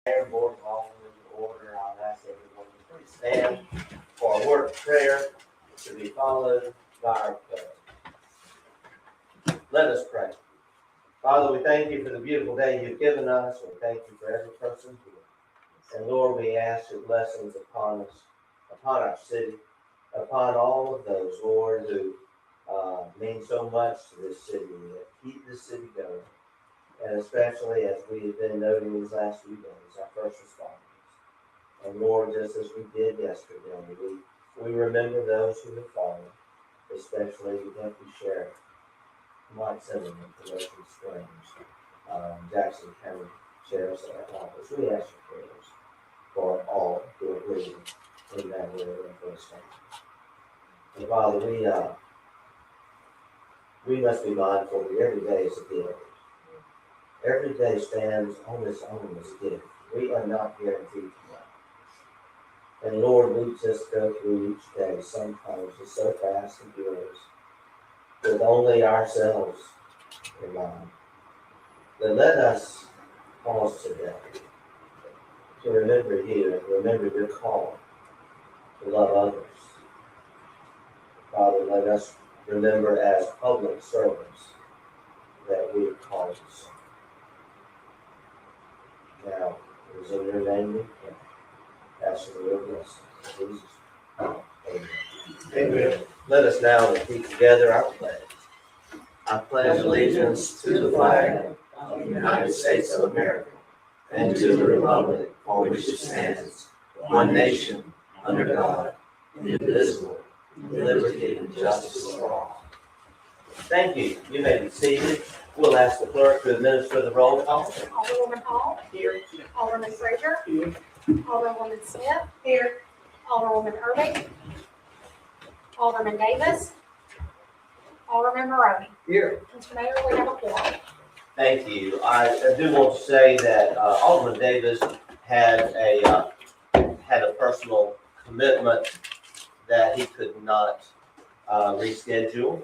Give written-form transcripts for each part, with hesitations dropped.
Board calling to order. I'll ask everyone to please stand for a word of prayer to be followed by our pledge. Let us pray. Father, we thank you for the beautiful day you've given us. We thank you for every person here. And Lord, we ask your blessings upon us, upon our city, upon all of those, Lord, who mean so much to this city, that keep this city going. And especially as we have been noting these last few days, our first responders. And Lord, just as we did yesterday, we remember those who have fallen, especially the deputy sheriff, Mike Zimmerman, from Ocean Springs, Jackson County Sheriff's Office. We ask your prayers for all who are grieving in that area for us. And Father, we must be mindful that every day is a gift. Every day stands on its own as a gift. We are not guaranteed tomorrow. And Lord, we just go through each day sometimes just so fast and furious, with only ourselves in mind. But let us pause today to remember you and remember your call to love others. Father, let us remember as public servants that we are called to serve. Now, it is in your name we pray. Ask for your blessing. Jesus. Amen. Amen. Let us now repeat together our pledge. I pledge allegiance to the flag of the United States of America and to the republic for which it stands, one nation, under God, indivisible, with liberty and justice for all. Thank you. You may be seated. We'll ask the clerk to administer the roll call. Alderwoman Hall. Here. Alderman Frazier. Here. Alderwoman Smith. Here. Alderwoman Irving. Alderman Davis. Alderman Maroney. Here. Mr. Mayor, we have a quorum. Thank you. I do want to say that Alderman Davis had a personal commitment that he could not reschedule.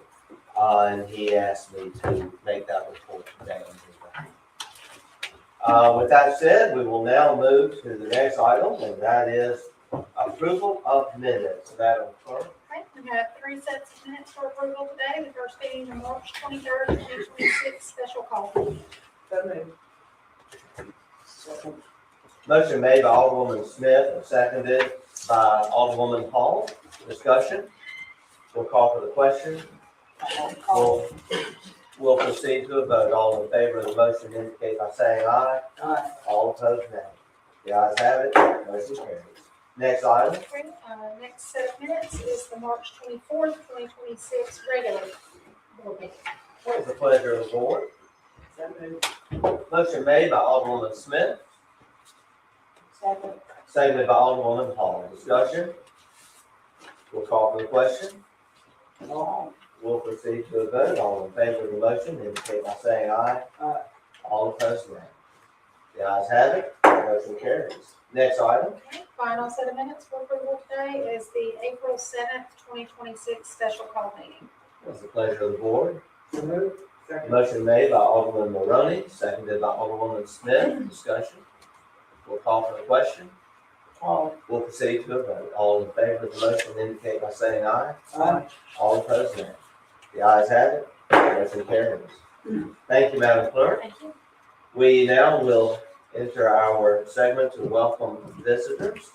And he asked me to make that report today on his behalf. With that said, we will now move to the next item, and that is approval of minutes. Madam Clerk. Okay, we have 3 sets of minutes for approval today. The first being the March 23rd, 2026 special call meeting. Motion made by Alderwoman Smith and seconded by Alderwoman Hall. Discussion. We'll call for the question. We'll proceed to a vote. All in favor of the motion indicate by saying aye. Aye. All opposed, nay. The ayes have it. Motion carries. Next item. Okay, next set of minutes is the March 24th, 2026 regular board meeting. What is the pleasure of the board? Motion made by Alderwoman Smith, Second. seconded by Alderwoman Hall. Discussion. We'll call for the question. We'll proceed to a vote. All in favor of the motion indicate by saying aye. Aye. All opposed, nay. The ayes have it. Motion carries. Next item. Okay, final set of minutes for approval today is the April 7th, 2026 special call meeting. What's the pleasure of the board? Second. Motion made by Alderman Maroney, seconded by Alderwoman Smith. Discussion. We'll call for the question. We'll proceed to a vote. All in favor of the motion indicate by saying aye. Aye. All opposed, nay. The ayes have it. Motion carries. Thank you, Madam Clerk. Thank you. We now will enter our segment to welcome visitors.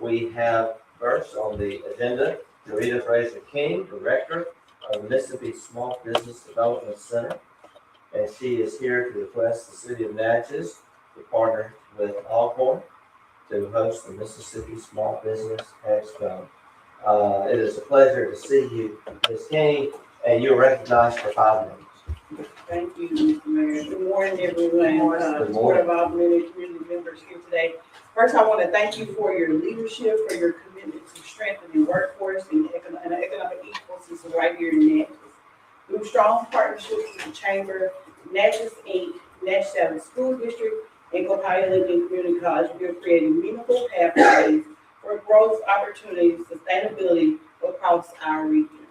We have first on the agenda Dorita Fraser King, Director of Mississippi Small Business Development Center, and she is here to request the City of Natchez to partner with Alcorn to host the Mississippi Small Business Expo. It is a pleasure to see you, Ms. King, and you're recognized for 5 minutes. Thank you, Mr. Mayor. Good morning, everyone. Good Board morning. of Aldermen community members here today. First, I want to thank you for your leadership, for your commitment to strengthening workforce and economic ecosystem right here in Natchez. Through strong partnerships with the Chamber, Natchez Inc., Natchez Valley School District, and Copiah Lincoln Community College, we are creating meaningful pathways for growth opportunities, sustainability across our region.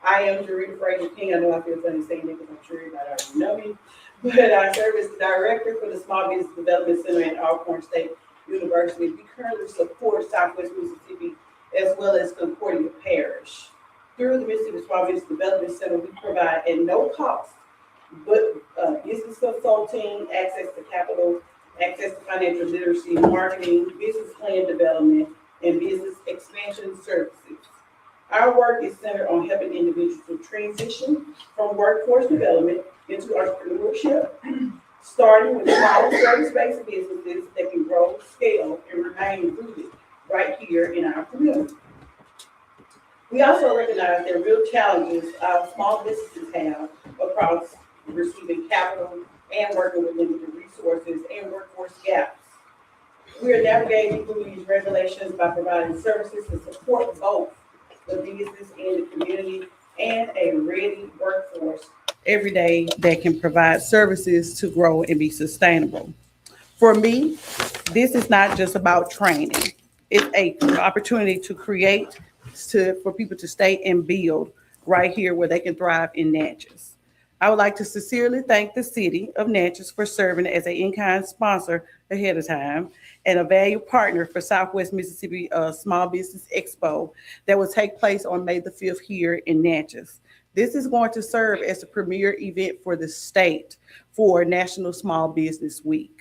I am Jarita Frazier King. I know I feel funny saying it because I'm sure everybody already know me. But I serve as the director for the Small Business Development Center at Alcorn State University. We currently support Southwest Mississippi as well as Concordia Parish. Through the Mississippi Small Business Development Center, we provide at no cost, but business consulting, access to capital, access to financial literacy, marketing, business plan development, and business expansion services. Our work is centered on helping individuals to transition from workforce development into entrepreneurship, starting with small service-based businesses that can grow, scale, and remain rooted right here in our community. We also recognize there are real challenges small businesses have across receiving capital and working with limited resources and workforce gaps. We are navigating through these regulations by providing services to support both the business and the community and a ready workforce every day that can provide services to grow and be sustainable. For me, this is not just about training. It's an opportunity to create for people to stay and build right here where they can thrive in Natchez. I would like to sincerely thank the city of Natchez for serving as an in-kind sponsor ahead of time and a valued partner for Southwest Mississippi Small Business Expo that will take place on May the 5th here in Natchez. This is going to serve as the premier event for the state for National Small Business Week.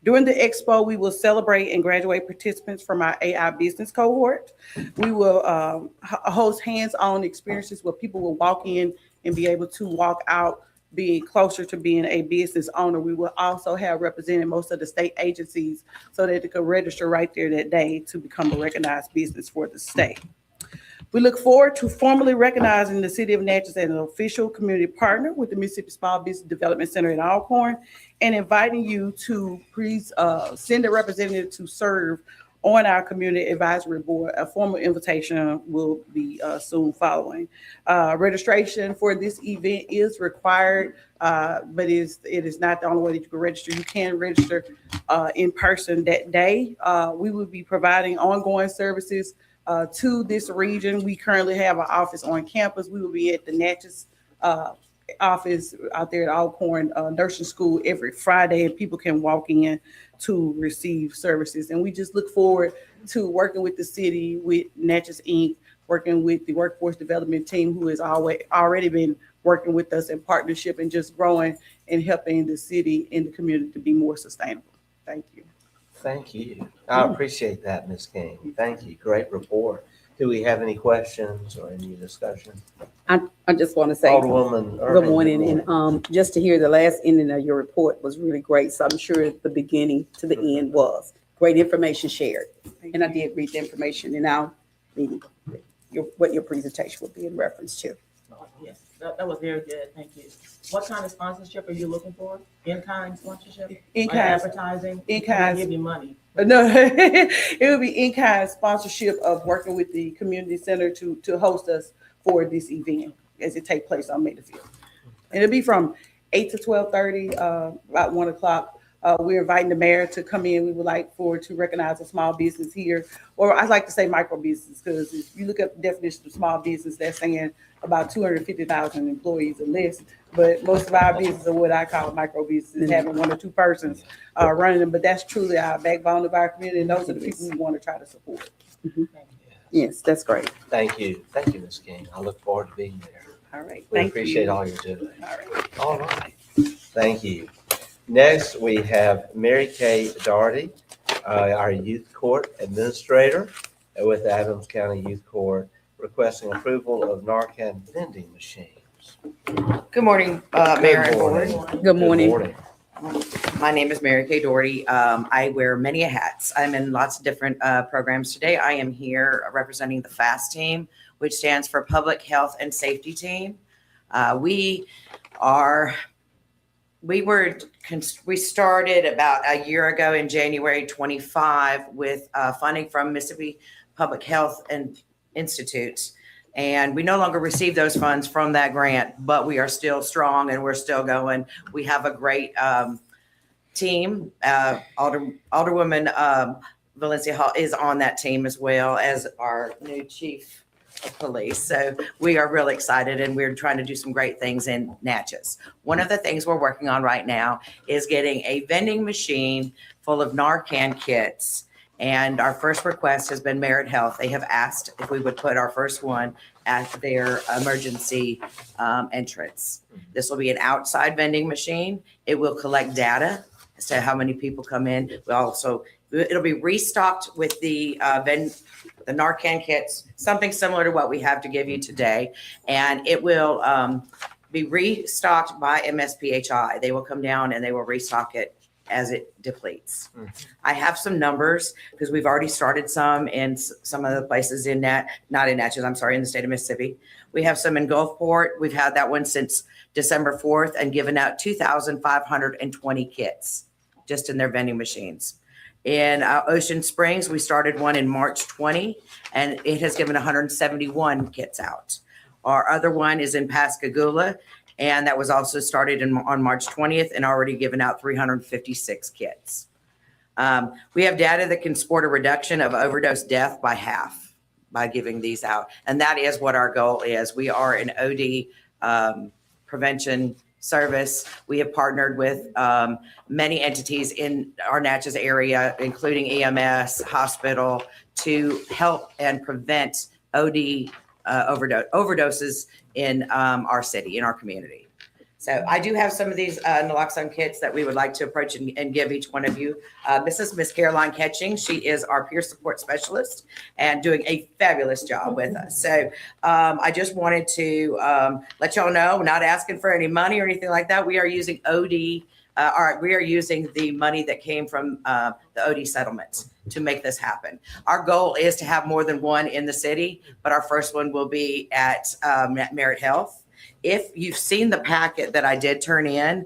During the expo, we will celebrate and graduate participants from our AI business cohort. We will host hands-on experiences where people will walk in and be able to walk out being closer to being a business owner. We will also have represented most of the state agencies so that they can register right there that day to become a recognized business for the state. We look forward to formally recognizing the City of Natchez as an official community partner with the Mississippi Small Business Development Center in Alcorn and inviting you to please send a representative to serve on our community advisory board. A formal invitation will be soon following. Registration for this event is required, but it is not the only way that you can register. You can register in person that day. We will be providing ongoing services to this region. We currently have an office on campus. We will be at the Natchez office out there at Alcorn Nursing School every Friday, and people can walk in to receive services. And we just look forward to working with the city, with Natchez Inc., working with the workforce development team who has already been working with us in partnership and just growing and helping the city and the community to be more sustainable. Thank you. Thank you. I appreciate that, Ms. King. Thank you. Great report. Do we have any questions or any discussion? I just want to say Alderwoman good Irving, morning, and just to hear the last ending of your report was really great. So I'm sure the beginning to the end was great information shared, and I did read the information, and I'll read what your presentation will be in reference to. Oh, yes, that was very good. Thank you. What kind of sponsorship are you looking for? In-kind sponsorship? In-kind Advertising? In-kind. Give you money. No, it would be in-kind sponsorship of working with the community center to host us for this event as it takes place on May the 5th. And it'll be from 8 to 12:30, about 1 o'clock. We're inviting the mayor to come in. We would like to recognize a small business here, or I like to say micro business, because if you look up the definition of small business, that's saying about 250,000 employees or less. But most of our businesses are what I call micro businesses, having 1 or 2 persons running them. But that's truly our backbone of our community, and those are the people we want to try to support. Thank you. Yes, that's great. Thank you. Thank you, Ms. King. I look forward to being there. All right. We Thank appreciate you. all you're doing. All right. All right. Thank you. Next, we have Mary Kay Doherty, our Youth Court Administrator with the Adams County Youth Court, requesting approval of Narcan vending machines. Good morning, Mayor and Board. Good morning. My name is Mary Kay Doherty. I wear many hats. I'm in lots of different programs today. I am here representing the FAST team, which stands for Public Health and Safety Team. We started about a year ago in January 25 with funding from Mississippi Public Health and Institutes. And we no longer receive those funds from that grant, but we are still strong and we're still going. We have a great team. Alderwoman Valencia Hall is on that team as well as our new chief of police. So we are really excited and we're trying to do some great things in Natchez. One of the things we're working on right now is getting a vending machine full of Narcan kits. And our first request has been Merit Health. They have asked if we would put our first one at their emergency entrance. This will be an outside vending machine. It will collect data as to how many people come in. It'll be restocked with the Narcan kits, something similar to what we have to give you today. And it will be restocked by MSPHI. They will come down and they will restock it as it depletes. I have some numbers because we've already started some in some of the places in not in Natchez, I'm sorry, in the state of Mississippi. We have some in Gulfport. We've had that one since December 4th and given out 2,520 kits just in their vending machines. In Ocean Springs, we started one in March 20, and it has given 171 kits out. Our other one is in Pascagoula, and that was also started on March 20th and already given out 356 kits. We have data that can support a reduction of overdose death by half by giving these out, and that is what our goal is. We are an OD prevention service. We have partnered with many entities in our Natchez area, including EMS, hospital, to help and prevent OD overdoses in our city, in our community. So I do have some of these naloxone kits that we would like to approach and give each one of you. This is Miss Caroline Ketching. She is our peer support specialist and doing a fabulous job with us. So I just wanted to let y'all know, we're not asking for any money or anything like that. We are using we are using the money that came from the OD settlements to make this happen. Our goal is to have more than one in the city, but our first one will be at Merit Health. If you've seen the packet that I did turn in,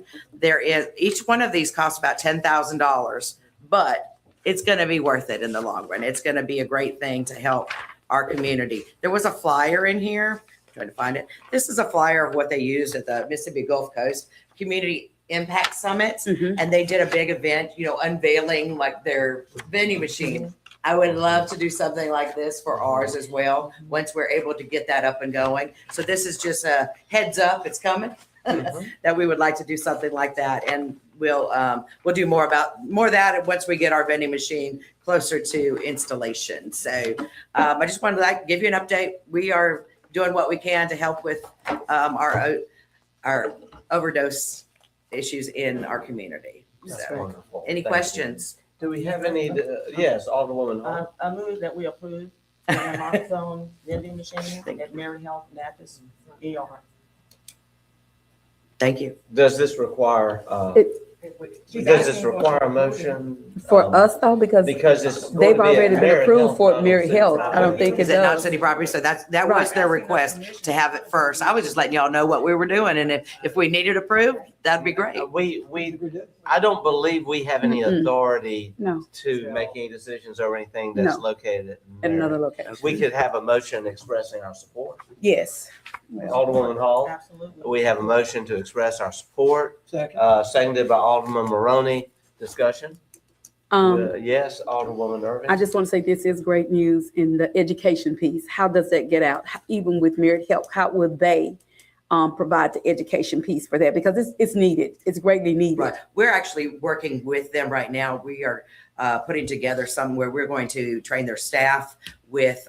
each one of these costs about $10,000, but it's going to be worth it in the long run. It's going to be a great thing to help our community. There was a flyer in here. I'm trying to find it. This is a flyer of what they used at the Mississippi Gulf Coast Community Impact Summit. And they did a big event, unveiling like their vending machine. I would love to do something like this for ours as well, once we're able to get that up and going. So this is just a heads up, it's coming, that we would like to do something like that. And we'll do more of that once we get our vending machine closer to installation. So I just wanted to give you an update. We are doing what we can to help with our overdose issues in our community. That's So, wonderful. any Thank you. questions? Do we have any, yes, Alderwoman Hall? I move that we approve the naloxone vending machine at Merit Health, Natchez, ER. Thank you. Does this require, She's does this asking for require a approval. motion? For us though, because Because it's. going they've to be at already been Merit approved Health, for not Merit city Health. property. I don't think Is it it not does. city property? So that was their request to have it first. I was just letting y'all know what we were doing. And if we needed approved, that'd be great. I don't believe we have any Mm-mm. authority No, to make any decisions over anything that's No. located at at Merit. another location. We could have a motion expressing our support. Yes. Alderwoman Hall, Absolutely. we have a motion to express our support, seconded by Alderman Maroney. Discussion? Yes, Alderwoman Irving. I just want to say this is great news in the education piece. How does that get out? Even with Merit Health, how will they provide the education piece for that? Because it's needed. It's greatly needed. Right. We're actually working with them right now. We are putting together somewhere we're going to train their staff with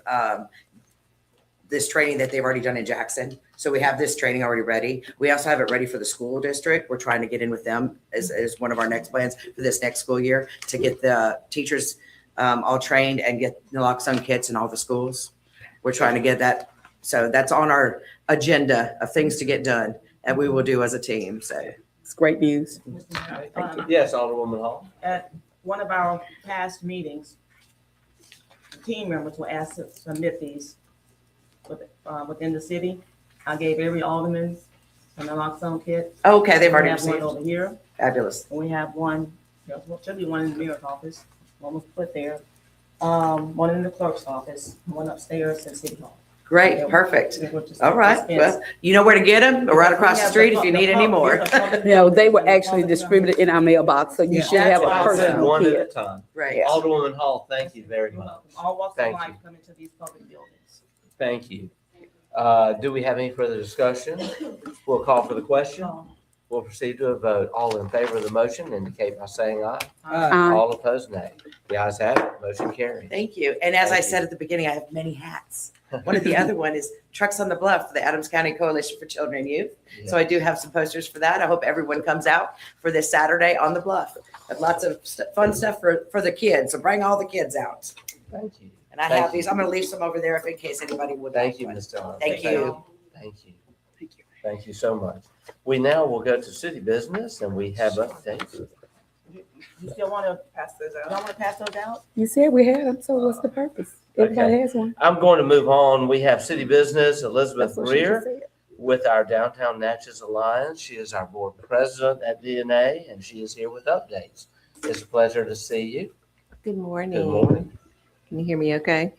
this training that they've already done in Jackson. So we have this training already ready. We also have it ready for the school district. We're trying to get in with them as one of our next plans for this next school year to get the teachers all trained and get naloxone kits in all the schools. We're trying to get that. So that's on our agenda of things to get done, and we will do as a team. So It's great news. Yes, Alderwoman Hall. At one of our past meetings, team members were asked to submit these within the city. I gave every alderman a naloxone kit. okay, they've already We have one received. over here, Fabulous. and we have one, there should be one in the mayor's office, one was put there. One in the clerk's office, one upstairs in City Hall. Great, perfect. They were just All right. dispensed. Well, you know where to get them, or right across We the have street if you need any more. No, they were actually distributed in our mailbox, so you should have a That's awesome. personal One at a kit. time. Right. Alderwoman Hall, thank you very much. All walks of Thank life you. come into these public buildings. Thank you. Do we have any further discussion? We'll call for the question. We'll proceed to a vote. All in favor of the motion indicate by saying aye. Aye. All opposed, nay. The ayes have it. Motion carries. Thank you. And as I Thank you. said at the beginning, I have many hats. One of the other one is Trucks on the Bluff, the Adams County Coalition for Children and Youth. So I do have some posters for that. I hope everyone comes out for this Saturday on the Bluff. Have lots of fun stuff for the kids. So bring all the kids out. Thank you. And I Thank have you. these. I'm going to leave some over there if in case anybody would. Thank like you, one. Ms. Dillon. Thank you. Thank you. Thank you. Thank you so much. We now will go to city business and we have updates. You still want to pass those out? Y'all want to pass those out? You said we had them, so what's the purpose? Everybody has one. I'm going to move on. We have city business, Elizabeth That's what she just Greer said. with our Downtown Natchez Alliance. She is our board president at DNA and she is here with updates. It's a pleasure to see you. Good morning. Good morning. Can you hear me okay?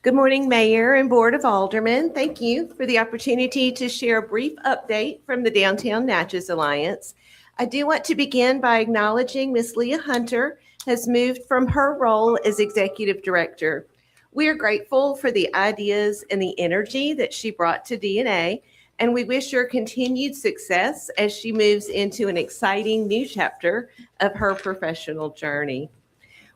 Good morning, Mayor and Board of Aldermen. Thank you for the opportunity to share a brief update from the Downtown Natchez Alliance. I do want to begin by acknowledging Ms. Leah Hunter has moved from her role as Executive Director. We are grateful for the ideas and the energy that she brought to DNA, and we wish her continued success as she moves into an exciting new chapter of her professional journey.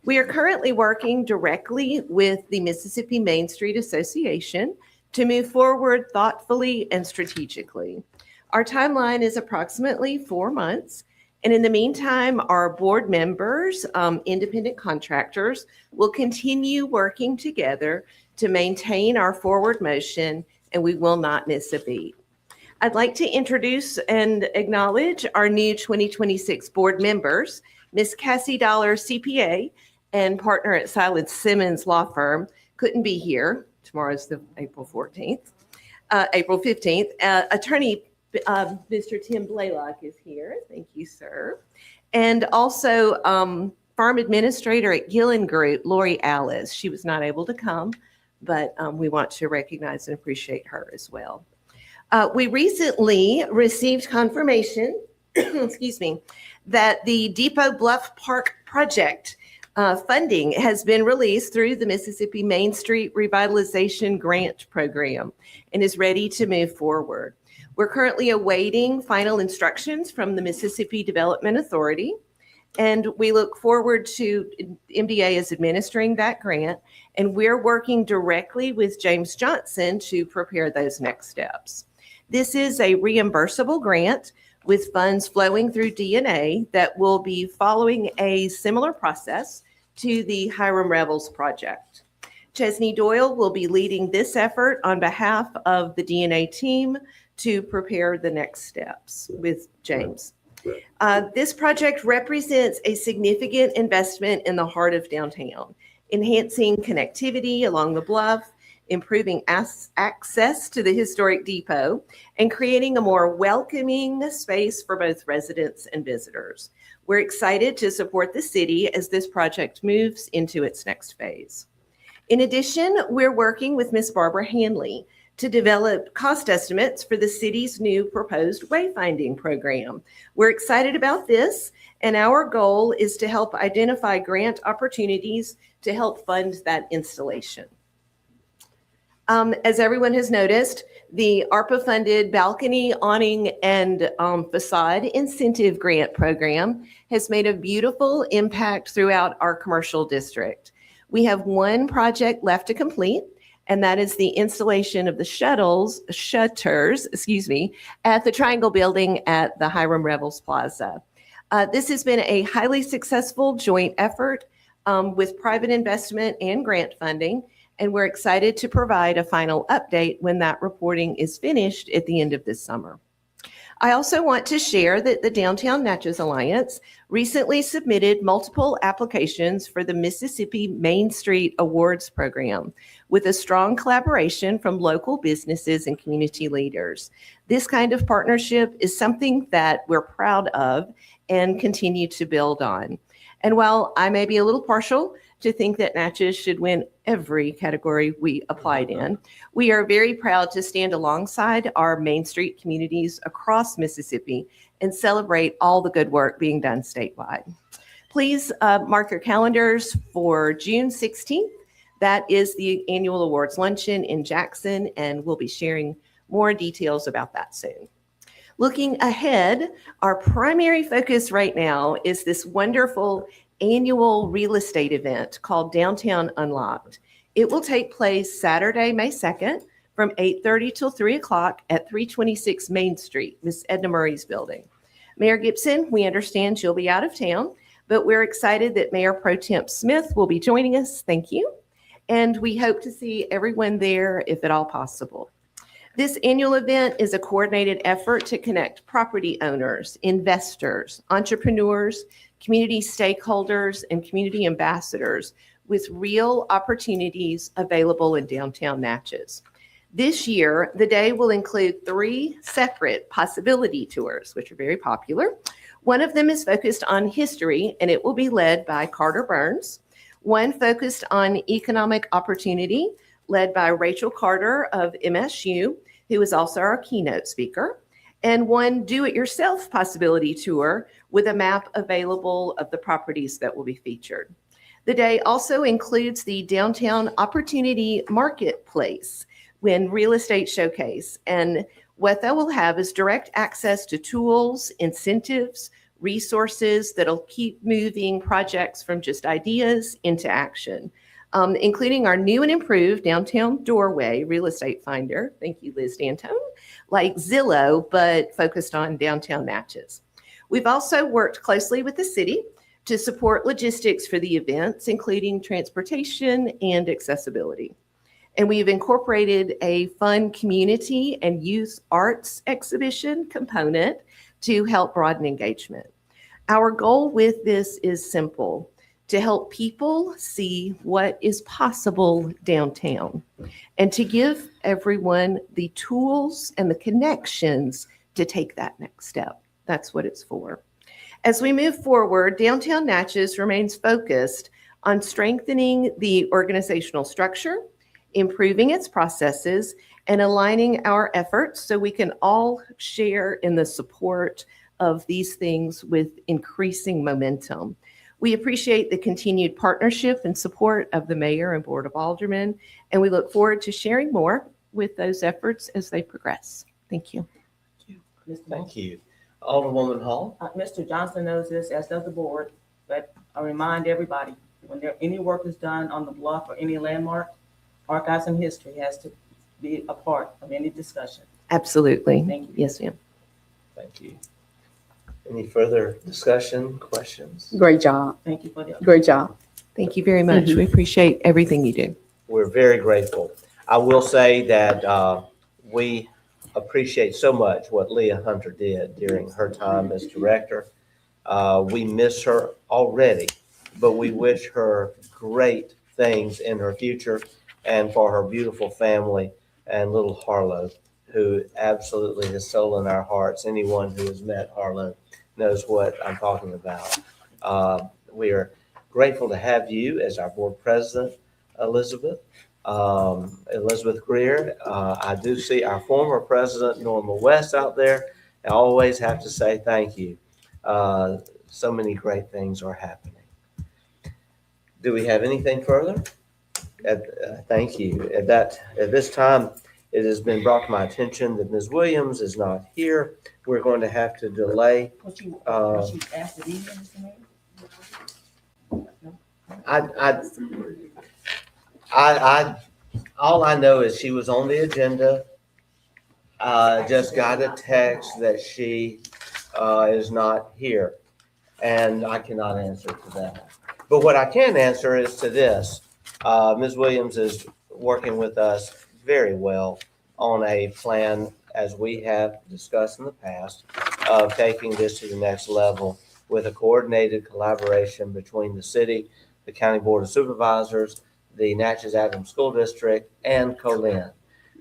We are currently working directly with the Mississippi Main Street Association to move forward thoughtfully and strategically. Our timeline is approximately 4 months, and in the meantime, our board members, independent contractors, will continue working together to maintain our forward motion, and we will not miss a beat. I'd like to introduce and acknowledge our new 2026 board members, Ms. Cassie Dollar, CPA, and partner at Silas Simmons Law Firm, couldn't be here. Tomorrow's the April 15th. Attorney Mr. Tim Blaylock is here. Thank you, sir. And also farm administrator at Gillen Group, Lori Alice. She was not able to come, but we want to recognize and appreciate her as well. We recently received confirmation, excuse me, that the Depot Bluff Park project funding has been released through the Mississippi Main Street Revitalization Grant Program and is ready to move forward. We're currently awaiting final instructions from the Mississippi Development Authority, and we look forward to MDA is administering that grant, and we're working directly with James Johnson to prepare those next steps. This is a reimbursable grant with funds flowing through DNA that will be following a similar process to the Hiram Revels project. Chesney Doyle will be leading this effort on behalf of the DNA team to prepare the next steps with James. This project represents a significant investment in the heart of downtown, enhancing connectivity along the bluff, improving access to the historic depot, and creating a more welcoming space for both residents and visitors. We're excited to support the city as this project moves into its next phase. In addition, we're working with Ms. Barbara Hanley to develop cost estimates for the city's new proposed wayfinding program. We're excited about this, and our goal is to help identify grant opportunities to help fund that installation. As everyone has noticed, the ARPA-funded balcony, awning, and facade incentive grant program has made a beautiful impact throughout our commercial district. We have one project left to complete, and that is the installation of the shutters, at the Triangle Building at the Hiram Revels Plaza. This has been a highly successful joint effort with private investment and grant funding, and we're excited to provide a final update when that reporting is finished at the end of this summer. I also want to share that the Downtown Natchez Alliance recently submitted multiple applications for the Mississippi Main Street Awards Program with a strong collaboration from local businesses and community leaders. This kind of partnership is something that we're proud of and continue to build on. And while I may be a little partial to think that Natchez should win every category we applied in, we are very proud to stand alongside our Main Street communities across Mississippi and celebrate all the good work being done statewide. Please mark your calendars for June 16th. That is the annual awards luncheon in Jackson, and we'll be sharing more details about that soon. Looking ahead, our primary focus right now is this wonderful annual real estate event called Downtown Unlocked. It will take place Saturday, May 2nd from 8:30 till 3 o'clock at 326 Main Street, Miss Edna Murray's building. Mayor Gibson, we understand you'll be out of town, but we're excited that Mayor Pro Temp Smith will be joining us. Thank you. And we hope to see everyone there if at all possible. This annual event is a coordinated effort to connect property owners, investors, entrepreneurs, community stakeholders, and community ambassadors with real opportunities available in downtown Natchez. This year, the day will include 3 separate possibility tours, which are very popular. One of them is focused on history, and it will be led by Carter Burns. One focused on economic opportunity, led by Rachel Carter of MSU, who is also our keynote speaker. And one do-it-yourself possibility tour with a map available of the properties that will be featured. The day also includes the Downtown Opportunity Marketplace, when real estate showcase. And what that will have is direct access to tools, incentives, resources that'll keep moving projects from just ideas into action, including our new and improved Downtown Doorway Real Estate Finder. Thank you, Liz D'Antone, like Zillow, but focused on downtown Natchez. We've also worked closely with the city to support logistics for the events, including transportation and accessibility. And we've incorporated a fun community and youth arts exhibition component to help broaden engagement. Our goal with this is simple: to help people see what is possible downtown and to give everyone the tools and the connections to take that next step. That's what it's for. As we move forward, Downtown Natchez remains focused on strengthening the organizational structure, improving its processes, and aligning our efforts so we can all share in the support of these things with increasing momentum. We appreciate the continued partnership and support of the mayor and board of aldermen, and we look forward to sharing more with those efforts as they progress. Thank you. Thank you. Alderwoman Hall? Mr. Johnson knows this, as does the board, but I remind everybody, when any work is done on the bluff or any landmark, archives and history has to be a part of any discussion. Absolutely. Thank you. Yes, ma'am. Thank you. Any further discussion, questions? Great job. Thank you for the. Great job. Thank you very much. We appreciate everything you do. We're very grateful. I will say that we appreciate so much what Leah Hunter did during her time as director. We miss her already, but we wish her great things in her future and for her beautiful family and little Harlow, who absolutely has stolen our hearts. Anyone who has met Harlow knows what I'm talking about. We are grateful to have you as our board president, Elizabeth. Elizabeth Greer. I do see our former president, Norma West, out there. I always have to say thank you. So many great things are happening. Do we have anything further? Thank you. At this time, it has been brought to my attention that Ms. Williams is not here. We're going to have to delay. What you asked the evening, Mr. Mayor? All I know is she was on the agenda. Just got a text that she is not here, and I cannot answer to that. But what I can answer is to this. Ms. Williams is working with us very well on a plan, as we have discussed in the past, of taking this to the next level with a coordinated collaboration between the city, the County Board of Supervisors, the Natchez Adams School District, and Colin.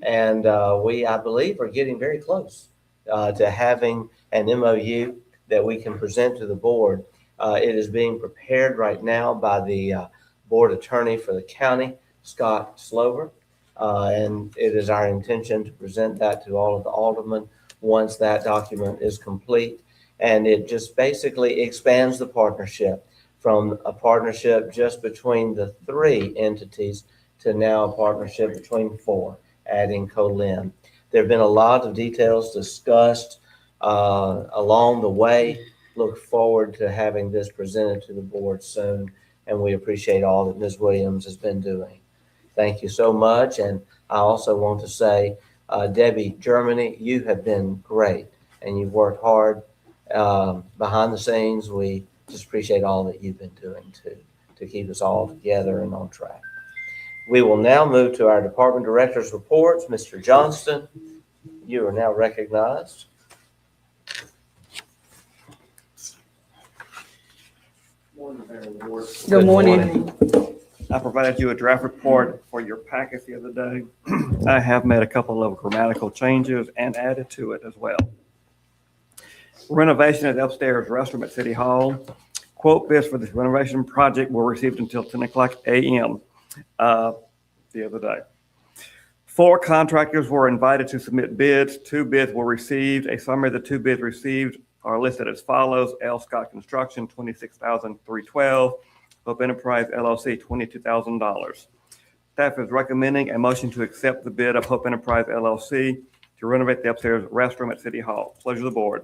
And we, I believe, are getting very close to having an MOU that we can present to the board. It is being prepared right now by the board attorney for the county, Scott Slover. And it is our intention to present that to all of the aldermen once that document is complete. And it just basically expands the partnership from a partnership just between the 3 entities to now a partnership between four, adding Colin. There have been a lot of details discussed along the way. Look forward to having this presented to the board soon, and we appreciate all that Ms. Williams has been doing. Thank you so much, and I also want to say, Debbie Germany, you have been great, and you've worked hard behind the scenes. We just appreciate all that you've been doing to keep us all together and on track. We will now move to our department directors' reports. Mr. Johnston, you are now recognized. Good morning. I provided you a draft report for your packet the other day. I have made a couple of grammatical changes and added to it as well. Renovation of the upstairs restroom at City Hall. Quote bids for this renovation project were received until 10 o'clock a.m. The other day. 4 contractors were invited to submit bids. 2 bids were received. A summary of the 2 bids received are listed as follows. L. Scott Construction, $26,312. Hope Enterprise LLC, $22,000. Staff is recommending a motion to accept the bid of Hope Enterprise LLC to renovate the upstairs restroom at City Hall. Pleasure of the board.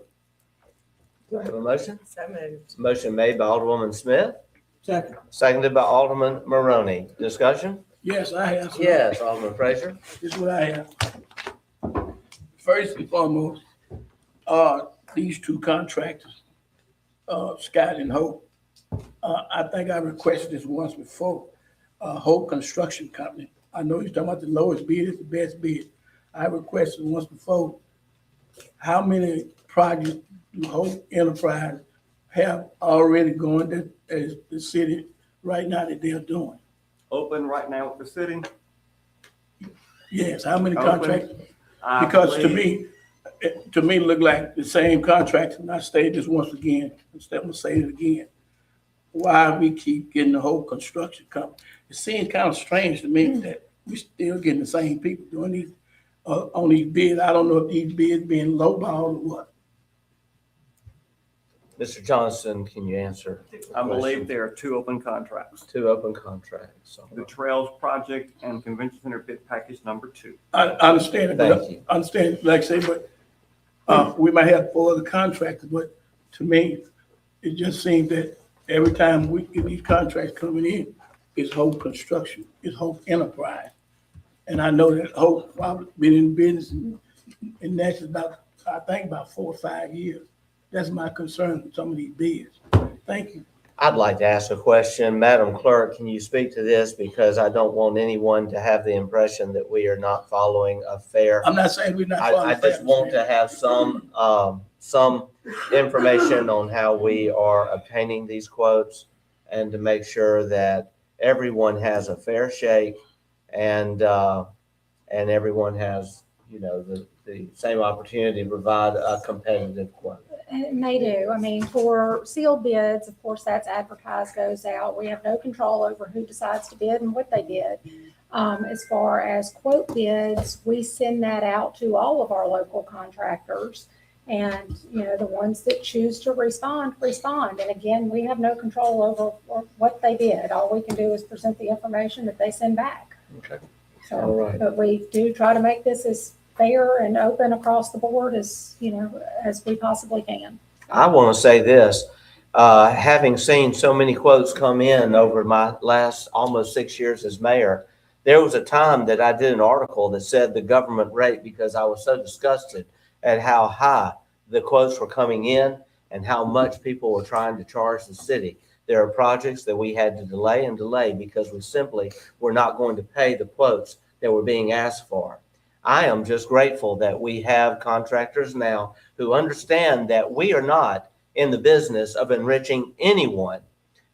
Do I have a motion? So moved. Motion made by Alderwoman Smith, Second. seconded by Alderman Maroney. Discussion? Yes, I have. some. Yes, Alderman Frazier. This is what I have. First and foremost, these 2 contractors, Scott and Hope. I think I requested this once before. Hope Construction Company. I know you're talking about the lowest bid is the best bid. I requested once before. How many projects do Hope Enterprise have already going that as the city right now that they're doing? Open right now with the city. Yes, how many Open. contracts? I Because believe- to me, it look like the same contracts, and I stated this once again, instead I'm gonna say it again. Why we keep getting the whole construction company? It seems kind of strange to me that we still getting the same people doing these, on these bids. I don't know if these bids being lowballed or what. Mr. Johnston, can you answer? the I believe question? there are 2 open contracts. 2 open contracts. The Trails Project and Convention Center bid package number 2. I understand it, but Thank you. I understand, like I say, but we might have 4 other contractors, but to me, it just seems that every time we get these contracts coming in, it's Hope Construction, it's Hope Enterprise. And I know that Hope probably been in business and that's about, I think about 4 or 5 years. That's my concern with some of these bids. Thank you. I'd like to ask a question. Madam Clerk, can you speak to this? Because I don't want anyone to have the impression that we are not following a fair. I'm not saying we're not following. I just want to have some information on how we are obtaining these quotes and to make sure that everyone has a fair shake and everyone has, the same opportunity to provide a competitive quote. And they do. I mean, for sealed bids, of course, that's advertised, goes out. We have no control over who decides to bid and what they bid. As far as quote bids, we send that out to all of our local contractors. And, the ones that choose to respond. And again, we have no control over what they bid. All we can do is present the information that they send back. Okay. So, All right. but we do try to make this as fair and open across the board as we possibly can. I want to say this, having seen so many quotes come in over my last almost 6 years as mayor, there was a time that I did an article that said the government rate because I was so disgusted at how high the quotes were coming in and how much people were trying to charge the city. There are projects that we had to delay because we simply were not going to pay the quotes that were being asked for. I am just grateful that we have contractors now who understand that we are not in the business of enriching anyone,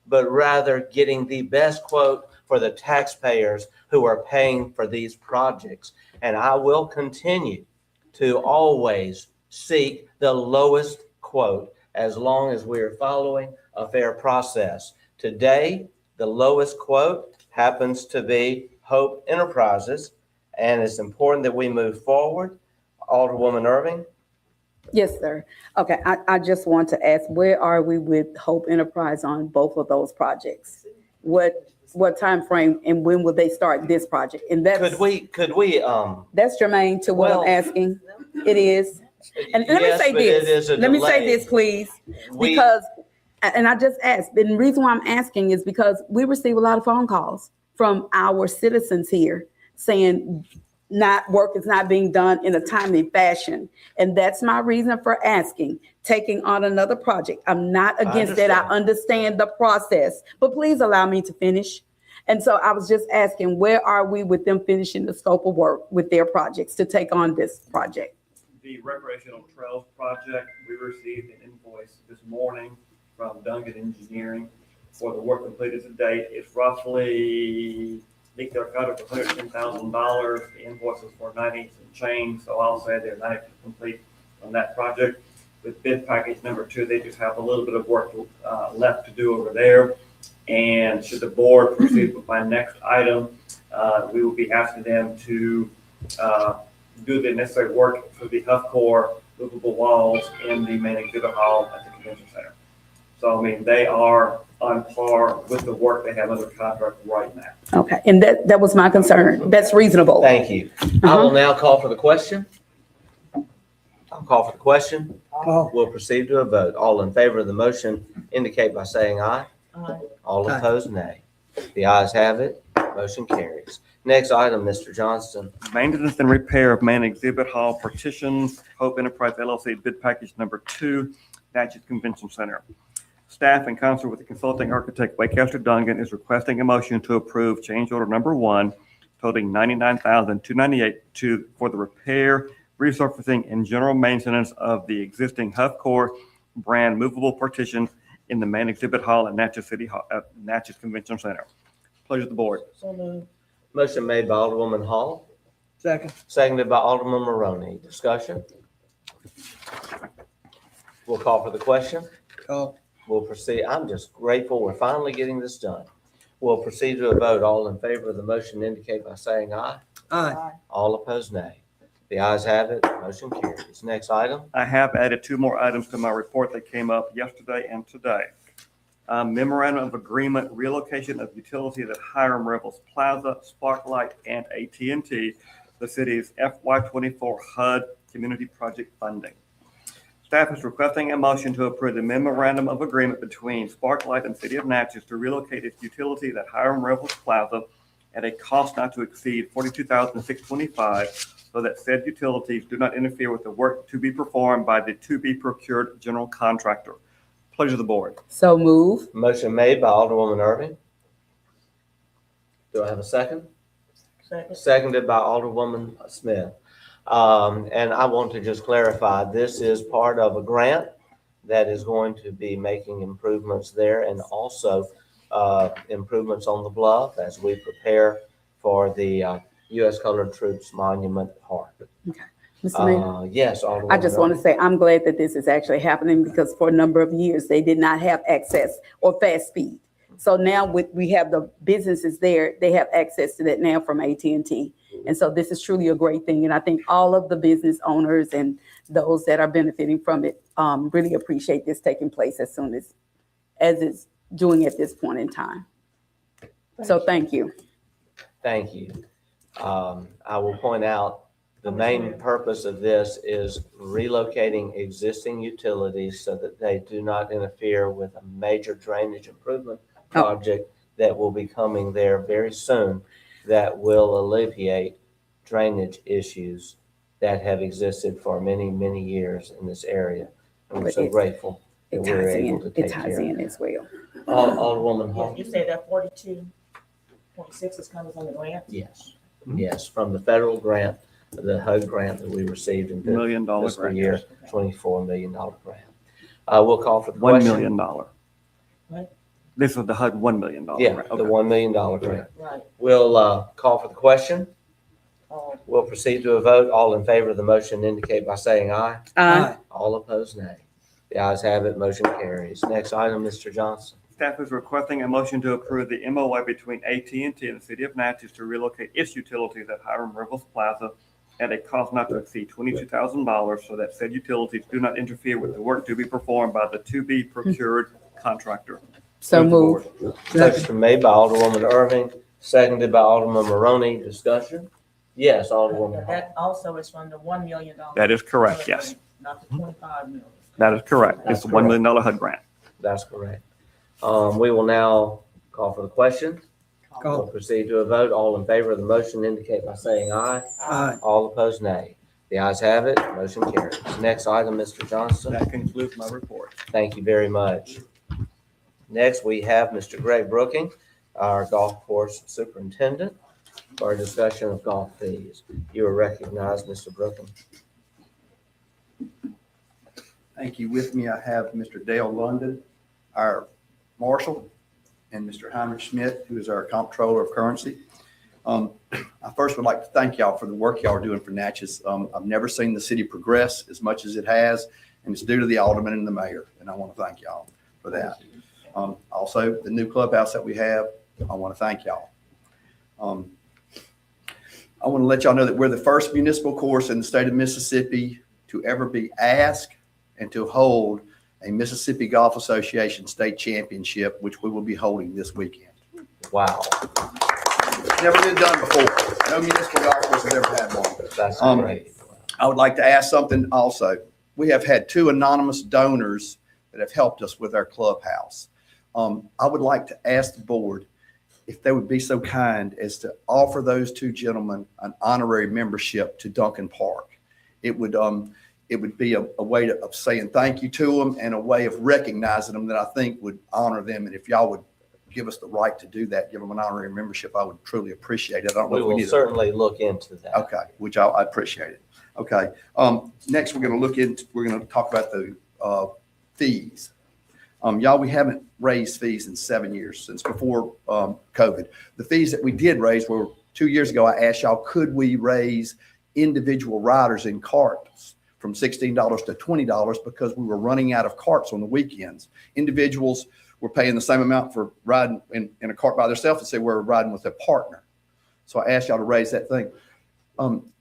but rather getting the best quote for the taxpayers who are paying for these projects. And I will continue to always seek the lowest quote as long as we are following a fair process. Today, the lowest quote happens to be Hope Enterprises, and it's important that we move forward. Alderwoman Irving? Yes, sir. Okay, I just want to ask, where are we with Hope Enterprise on both of those projects? What what time frame, and when will they start this project? And that's, Could we, that's germane to what I'm Well- asking. It is. And let me yes, say but it is this, a let me say delay. this, please, We- because, and I just asked, and the reason why I'm asking is because we receive a lot of phone calls from our citizens here saying work is not being done in a timely fashion. And that's my reason for asking, taking on another project. I'm not against it. I understand the process, but please allow me to finish. And so I was just asking, where are we with them finishing the scope of work with their projects to take on this project? The recreational trails project, we received an invoice this morning from Duncan Engineering for the work completed to date. It's roughly, I think they're cut for $110,000. The invoice is for 90 and change, so I'll say they're 90% complete on that project. With bid package number 2, they just have a little bit of work left to do over there. And should the board proceed with my next item, we will be asking them to do the necessary work for the Huffcore movable walls in the main exhibit hall at the convention center. So, I mean, they are on par with the work they have under contract right now. Okay, and that was my concern. That's reasonable. Thank you. I will now call for the question. I'll call for the question. We'll proceed to a vote. All in favor of the motion indicate by saying aye. Aye. All opposed, nay. The ayes have it. Motion carries. Next item, Mr. Johnston. Maintenance and repair of main exhibit hall partitions, Hope Enterprise LLC bid package number 2, Natchez Convention Center. Staff, in concert with the consulting architect Waycaster Duncan, is requesting a motion to approve change order number 1, totaling $99,298 for the repair, resurfacing, and general maintenance of the existing Huffcore brand movable partitions in the main exhibit hall at Natchez Natchez Convention Center. Pleasure of the board. So moved. Motion made by Alderwoman Hall, Second. seconded by Alderman Maroney. Discussion? We'll call for the question. Call. We'll proceed. I'm just grateful we're finally getting this done. We'll proceed to a vote. All in favor of the motion indicate by saying aye. Aye. All opposed, nay. The ayes have it. Motion carries. Next item. I have added 2 more items to my report that came up yesterday and today. Memorandum of Agreement, relocation of utilities at Hiram Revels Plaza, Sparklight, and AT&T, the city's FY24 HUD Community Project funding. Staff is requesting a motion to approve the Memorandum of Agreement between Sparklight and City of Natchez to relocate its utilities at Hiram Revels Plaza at a cost not to exceed $42,625, so that said utilities do not interfere with the work to be performed by the to-be-procured general contractor. Pleasure of the board. So move. Motion made by Alderwoman Irving. Do I have a second? Second. Seconded by Alderwoman Smith. And I want to just clarify, this is part of a grant that is going to be making improvements there and also improvements on the bluff as we prepare for the U.S. Colored Troops Monument Park. Mr. Mayor, Yes, Alderwoman I just want to Irving. say, I'm glad that this is actually happening because for a number of years, they did not have access or fast speed. So now we have the businesses there, they have access to that now from AT&T. And so this is truly a great thing. And I think all of the business owners and those that are benefiting from it really appreciate this taking place as soon as it's doing at this point in time. So thank you. Thank you. I will point out the main purpose of this is relocating existing utilities so that they do not interfere with a major drainage improvement project that will be coming there very soon that will alleviate drainage issues that have existed for many, many years in this area. And we're so grateful that It we're ties able to in, take it ties care of in it. as well. Alderwoman Yeah, Hall? you say that 42.6 is coming from the grant? Yes, yes, from the federal grant, the HUD grant that we received in $1 million fiscal grant. year, $24 million grant. We'll call for the $1 question. million. What? This is the HUD $1 million. Yeah, grant. the Okay. $1 million grant. Right. We'll call for the question. Oh, We'll proceed to a vote. All in favor of the motion indicate by saying aye. Aye. All opposed, nay. The ayes have it. Motion carries. Next item, Mr. Johnson. Staff is requesting a motion to approve the MOA between AT&T and the City of Natchez to relocate its utilities at Hiram Revels Plaza at a cost not to exceed $22,000, so that said utilities do not interfere with the work to be performed by the to-be-procured contractor. So Move the move. Motion made by Alderwoman Irving, seconded by Alderman Maroney. Discussion? Yes, Alderwoman. Hall. That also is from the $1 million. That is correct, yes. Not the 25 million. That is correct. It's That's the $1 million HUD grant. That's correct. We will now call for the question. We'll proceed to a vote. All in favor of the motion indicate by saying aye. Aye. All opposed, nay. The ayes have it. Motion carries. Next item, Mr. Johnston. That concludes my report. Thank you very much. Next, we have Mr. Greg Brooking, our golf course superintendent, for a discussion of golf fees. You are recognized, Mr. Brooking. Thank you. With me, I have Mr. Dale London, our marshal, and Mr. Heinrich Schmidt, who is our comptroller of currency. I first would like to thank y'all for the work y'all are doing for Natchez. I've never seen the city progress as much as it has, and it's due to the alderman and the mayor, and I want to thank y'all for that. Also, the new clubhouse that we have, I want to thank y'all. I want to let y'all know that we're the first municipal course in the state of Mississippi to ever be asked and to hold a Mississippi Golf Association state championship, which we will be holding this weekend. Wow. It's never been done before. No municipal golf course has ever had one. That's great. I would like to ask something also. We have had 2 anonymous donors that have helped us with our clubhouse. I would like to ask the board if they would be so kind as to offer those 2 gentlemen an honorary membership to Duncan Park. It would be a way of saying thank you to them and a way of recognizing them that I think would honor them. And if y'all would give us the right to do that, give them an honorary membership, I would truly appreciate it. I don't know We if we will need certainly look into that. Okay, which I appreciate it. Okay. Next, we're going to talk about the fees. Y'all, we haven't raised fees in 7 years, since before COVID. The fees that we did raise were 2 years ago. I asked y'all, could we raise individual riders in carts from $16 to $20 because we were running out of carts on the weekends. Individuals were paying the same amount for riding in a cart by themselves as they were riding with a partner. So I asked y'all to raise that thing.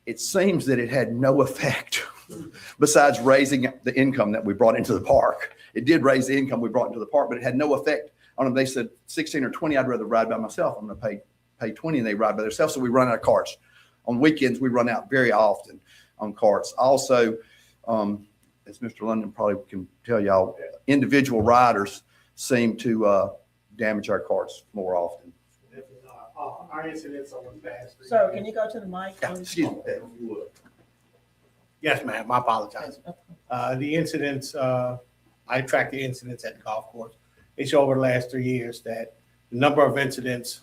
It seems that it had no effect besides raising the income that we brought into the park. It did raise the income we brought into the park, but it had no effect on them. They said 16 or 20, I'd rather ride by myself. I'm going to pay 20 and they ride by themselves. So we run out of carts. On weekends, we run out very often on carts. Also, as Mr. London probably can tell y'all, individual riders seem to damage our carts more often. Our incidents over the past 3 Sir, years. can you go to the mic? Yeah, excuse me. Yes, ma'am, I apologize. The incidents, I track the incidents at the golf course. They show over the last 3 years that the number of incidents,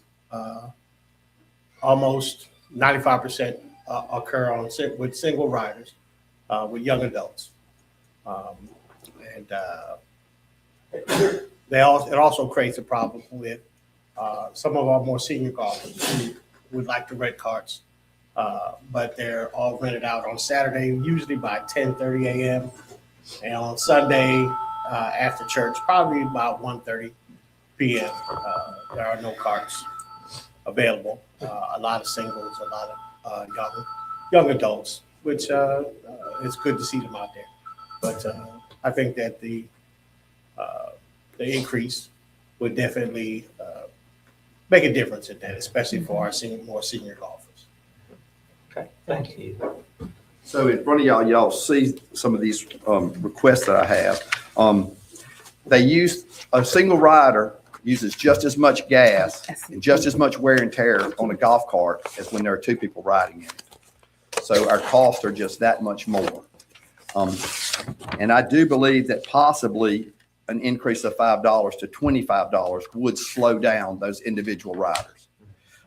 almost 95% occur with single riders, with young adults. It also creates a problem with some of our more senior golfers who would like to rent carts, but they're all rented out on Saturday, usually by 10:30 a.m. and on Sunday after church, probably about 1:30 p.m. There are no carts available. A lot of singles, a lot of young adults, which it's good to see them out there. But I think that the increase would definitely make a difference in that, especially for our more senior golfers. Okay, thank you. So in front of y'all see some of these requests that I have. They use a single rider uses just as much gas and just as much wear and tear on a golf cart as when there are 2 people riding in it. So our costs are just that much more. And I do believe that possibly an increase of $5 to $25 would slow down those individual riders.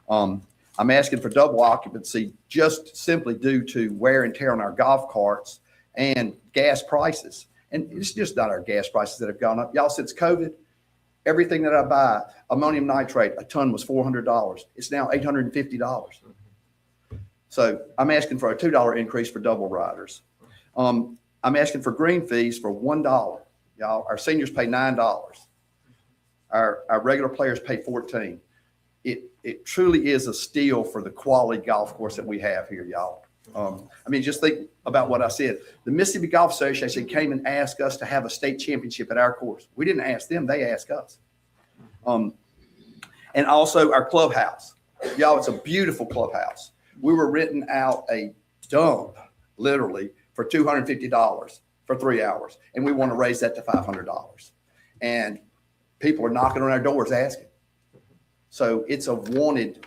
I'm asking for double occupancy just simply due to wear and tear on our golf carts and gas prices. And it's just not our gas prices that have gone up. Y'all, since COVID, everything that I buy, ammonium nitrate, a ton was $400. It's now $850. So I'm asking for a $2 increase for double riders. I'm asking for green fees for $1. Y'all, our seniors pay $9. Our regular players pay $14. It truly is a steal for the quality golf course that we have here, y'all. I mean, just think about what I said. The Mississippi Golf Association came and asked us to have a state championship at our course. We didn't ask them, they asked us. And also our clubhouse. Y'all, it's a beautiful clubhouse. We were renting out a dump, literally, for $250 for 3 hours. And we want to raise that to $500. And people are knocking on our doors asking. So it's a wanted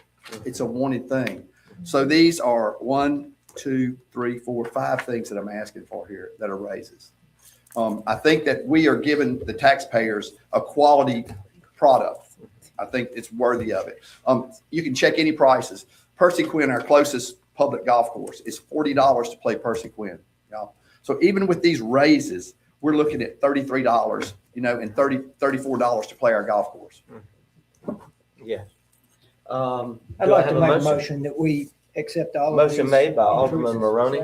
thing. So these are 1, 2, 3, 4, 5 things that I'm asking for here that are raises. I think that we are giving the taxpayers a quality product. I think it's worthy of it. You can check any prices. Percy Quinn, our closest public golf course, is $40 to play Percy Quinn. Y'all. So even with these raises, we're looking at $33, and $34 to play our golf course. Yeah. I'd like to make a motion that we accept all of these. Motion made by Alderman increases. Maroney,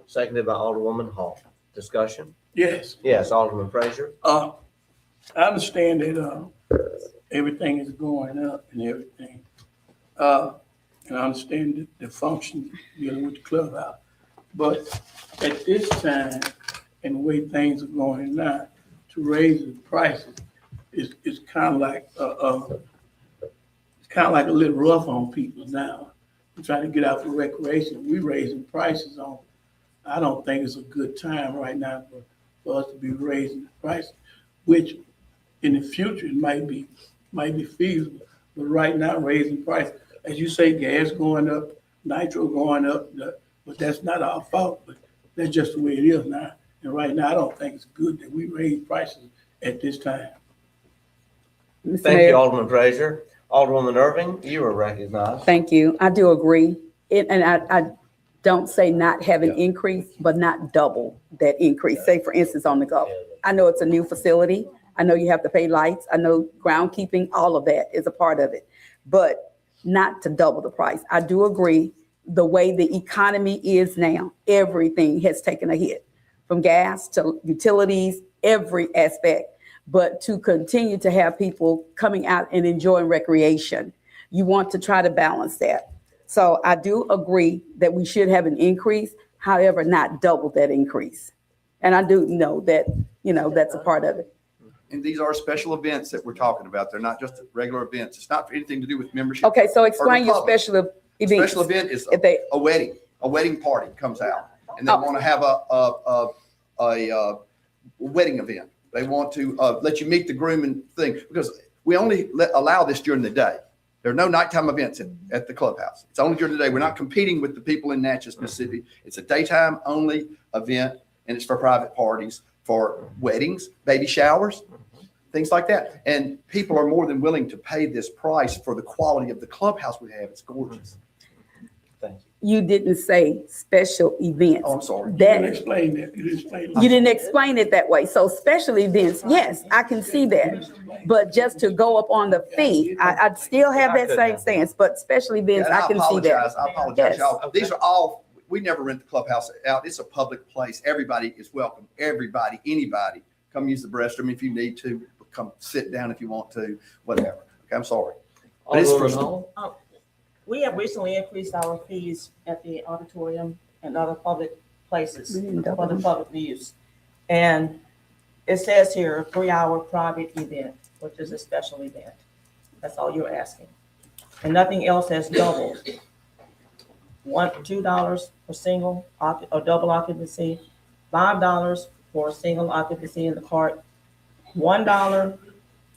seconded by Alderwoman Hall. Discussion? Yes. Yes, Alderman Frazier. I understand that, everything is going up and everything. And I understand the function dealing with the clubhouse. But at this time, and the way things are going now, to raise the prices is kind of like, it's kind of like a little rough on people now. We're trying to get out for recreation. We're raising prices on, I don't think it's a good time right now for us to be raising the prices, which in the future it might be feasible. But right now, raising prices, as you say, gas going up, nitro going up, but that's not our fault, but that's just the way it is now. And right now, I don't think it's good that we raise prices at this time. Mr. Thank Mayor. you, Alderman Frazier. Alderwoman Irving, you are recognized. Thank you. I do agree. And I don't say not have an increase, but not double that increase. Say, for instance, on the golf. I know it's a new facility. I know you have to pay lights. I know groundkeeping, all of that is a part of it, but not to double the price. I do agree. The way the economy is now, everything has taken a hit, from gas to utilities, every aspect. But to continue to have people coming out and enjoying recreation, you want to try to balance that. So I do agree that we should have an increase, however, not double that increase. And I do know that, that's a part of it. And these are special events that we're talking about. They're not just regular events. It's not for anything to do with membership. Okay, so or explain your public. special events. Special event is If they, a wedding party comes out, and they want to have a wedding event. They want to let you meet the groom and thing, because we only allow this during the day. There are no nighttime events at the clubhouse. It's only during the day. We're not competing with the people in Natchez, Mississippi. It's a daytime only event, and it's for private parties, for weddings, baby showers, things like that. And people are more than willing to pay this price for the quality of the clubhouse we have. It's gorgeous. Thank you. you didn't say special events. Oh, I'm sorry. You That, didn't explain that. You didn't explain you didn't explain it that way. So special events, yes, I can see that. But just to go up on the fee, I still have that same stance, but special events, And I can see that. I apologize, Yes. y'all. These are all, we never rent the clubhouse out. It's a public place. Everybody is welcome. Everybody, anybody, come use the restroom if you need to. Come sit down if you want to, whatever. Okay, I'm sorry. But it's Alderman for- Hall? We have recently increased our fees at the auditorium and other public places We didn't for double the them. public use. And it says here, 3-hour private event, which is a special event. That's all you're asking. And nothing else has doubled. $2 for single or double occupancy, $5 for single occupancy in the cart, $1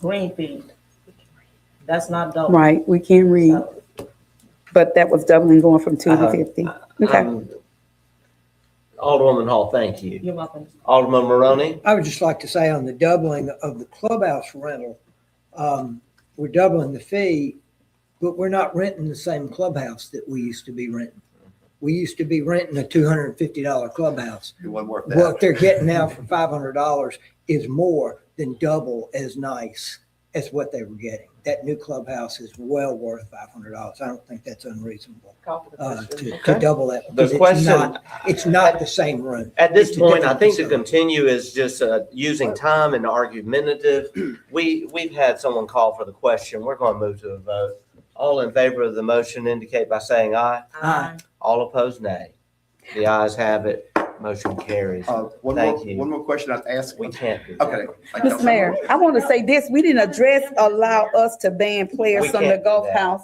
green fee. That's not double. Right, we can read, but that was doubling going from 2 to Uh-huh. 50. Okay. Alderwoman Hall, thank you. You're welcome. Alderman Maroney? I would just like to say on the doubling of the clubhouse rental, we're doubling the fee, but we're not renting the same clubhouse that we used to be renting. We used to be renting a $250 clubhouse. It wasn't worth What that. they're getting now for $500 is more than double as nice as what they were getting. That new clubhouse is well worth $500. I don't think that's unreasonable to double that. The because question- it's not the same room. At this It's a point, I different think to facility. continue is just using time and argumentative. We've had someone call for the question. We're going to move to a vote. All in favor of the motion indicate by saying aye. Aye. All opposed, nay. The ayes have it. Motion carries. One Thank more, you. one more question I'd ask. We can't do that. Okay. Thank you. Mr. Mayor, I want to say this, we didn't allow us to ban players We from the can't do golf that. house.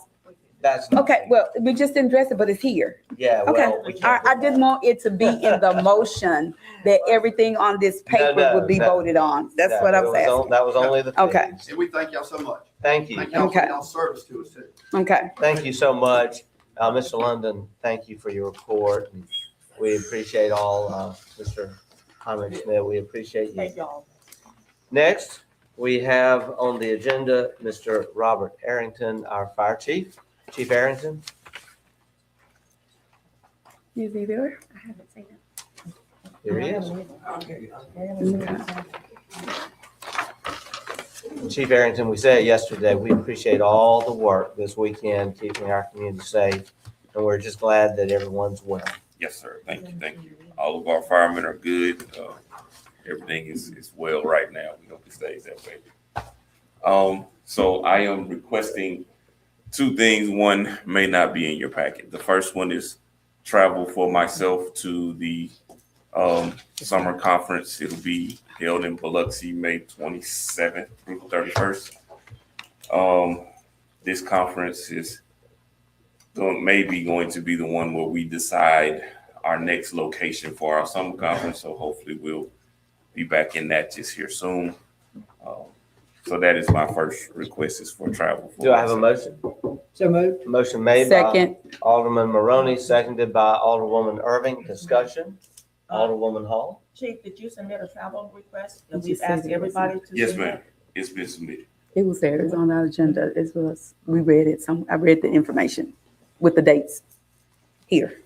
That's not. Okay, well, we just didn't address it, but it's here. Yeah, Okay, well, we can't do I didn't that. want it to be in the motion that everything on this paper No, would be no. voted on. That's No, what I it was on- asking. That was only the Okay. fees. And we thank y'all so much. Thank you. Thank y'all for Okay. y'all's service to us too. Okay. Thank you so much. Mr. London, thank you for your report. And we appreciate all, Mr. Conrad Smith, we appreciate you. Thank y'all. Next, we have on the agenda, Mr. Robert Arrington, our fire chief. Chief Arrington. Is he there? I haven't seen it. Here he is. Chief Arrington, we said it yesterday, we appreciate all the work this weekend, keeping our community safe. And we're just glad that everyone's well. Yes, sir. Thank you. Thank you. All of our firemen are good. Everything is well right now. We hope it stays that way. So I am requesting two things. One may not be in your packet. The first one is travel for myself to the summer conference. It'll be held in Biloxi, May 27th through 31st. This conference is maybe going to be the one where we decide our next location for our summer conference. So hopefully we'll be back in Natchez here soon. So that is my first request is for travel. Do I have a motion? So moved. Motion made by Second. Alderman Maroney, seconded by Alderwoman Irving. Discussion. Alderwoman Hall. Chief, did you submit a travel request? Did you We've asked say that? everybody to. Yes, submit? ma'am. It's been submitted. It was there. It was on our agenda. It was, we read it. I read the information with the dates here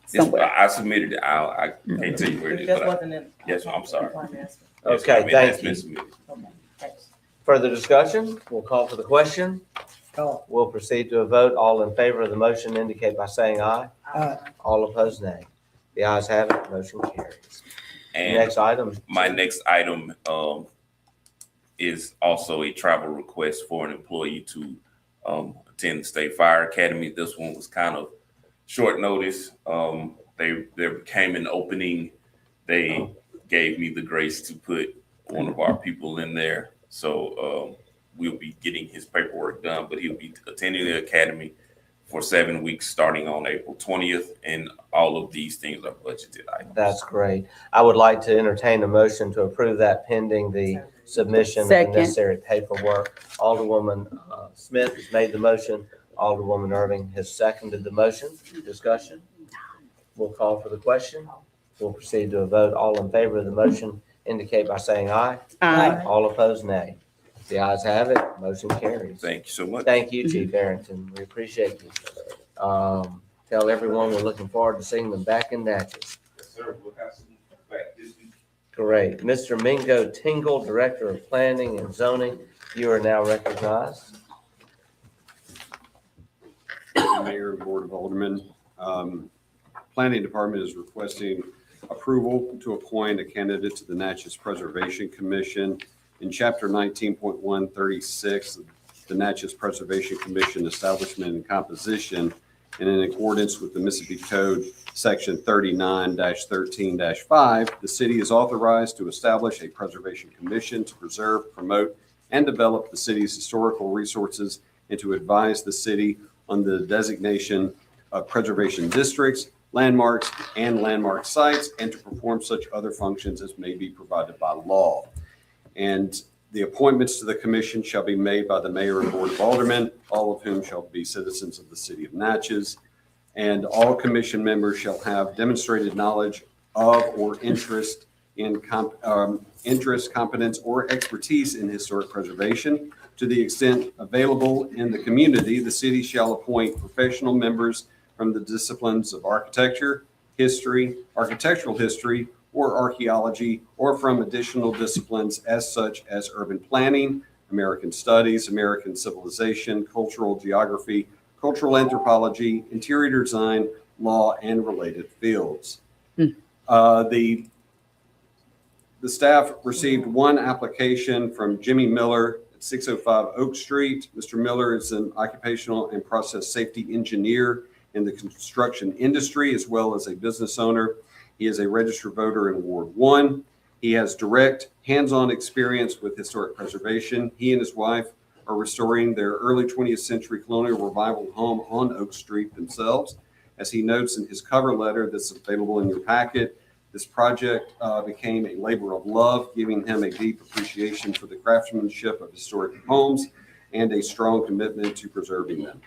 somewhere. I submitted it. I can't tell you where it It is, just but wasn't in. yes, I'm sorry. Yes, Okay, I mean, thank it's been you. submitted. okay, thanks. Further discussion? We'll call for the question. Call. We'll proceed to a vote. All in favor of the motion indicate by saying aye. All opposed, nay. The ayes have it. Motion carries. And Next item. my next item is also a travel request for an employee to attend the State Fire Academy. This one was kind of short notice. There became an opening. They gave me the grace to put one of our people in there. So we'll be getting his paperwork done, but he'll be attending the academy for 7 weeks starting on April 20th. And all of these things are budgeted items. That's great. I would like to entertain a motion to approve that pending the submission of the Second. necessary paperwork. Alderwoman Smith has made the motion. Alderwoman Irving has seconded the motion. Discussion? We'll call for the question. We'll proceed to a vote. All in favor of the motion indicate by saying aye. All opposed, nay. The ayes have it. Motion carries. Thank you so much. Thank you, Chief Arrington. We appreciate you. Tell everyone we're looking forward to seeing them back in Natchez. Yes, sir. We'll have some back this week. Great. Mr. Mingo Tingle, Director of Planning and Zoning, you are now recognized. Mayor and Board of Aldermen. Planning Department is requesting approval to appoint a candidate to the Natchez Preservation Commission. In Chapter 19.136, the Natchez Preservation Commission Establishment and Composition, and in accordance with the Mississippi Code, Section 39-13-5, the city is authorized to establish a preservation commission to preserve, promote, and develop the city's historical resources and to advise the city on the designation of preservation districts, landmarks, and landmark sites, and to perform such other functions as may be provided by law. And the appointments to the commission shall be made by the mayor and board of aldermen, all of whom shall be citizens of the city of Natchez. And all commission members shall have demonstrated knowledge of or interest in competence, or expertise in historic preservation. To the extent available in the community, the city shall appoint professional members from the disciplines of architecture, history, architectural history, or archaeology, or from additional disciplines as such as urban planning, American studies, American civilization, cultural geography, cultural anthropology, interior design, law, and related fields. The staff received one application from Jimmy Miller at 605 Oak Street. Mr. Miller is an occupational and process safety engineer in the construction industry, as well as a business owner. He is a registered voter in Ward 1. He has direct, hands-on experience with historic preservation. He and his wife are restoring their early 20th century colonial revival home on Oak Street themselves. As he notes in his cover letter that's available in your packet, this project became a labor of love, giving him a deep appreciation for the craftsmanship of historic homes and a strong commitment to preserving them.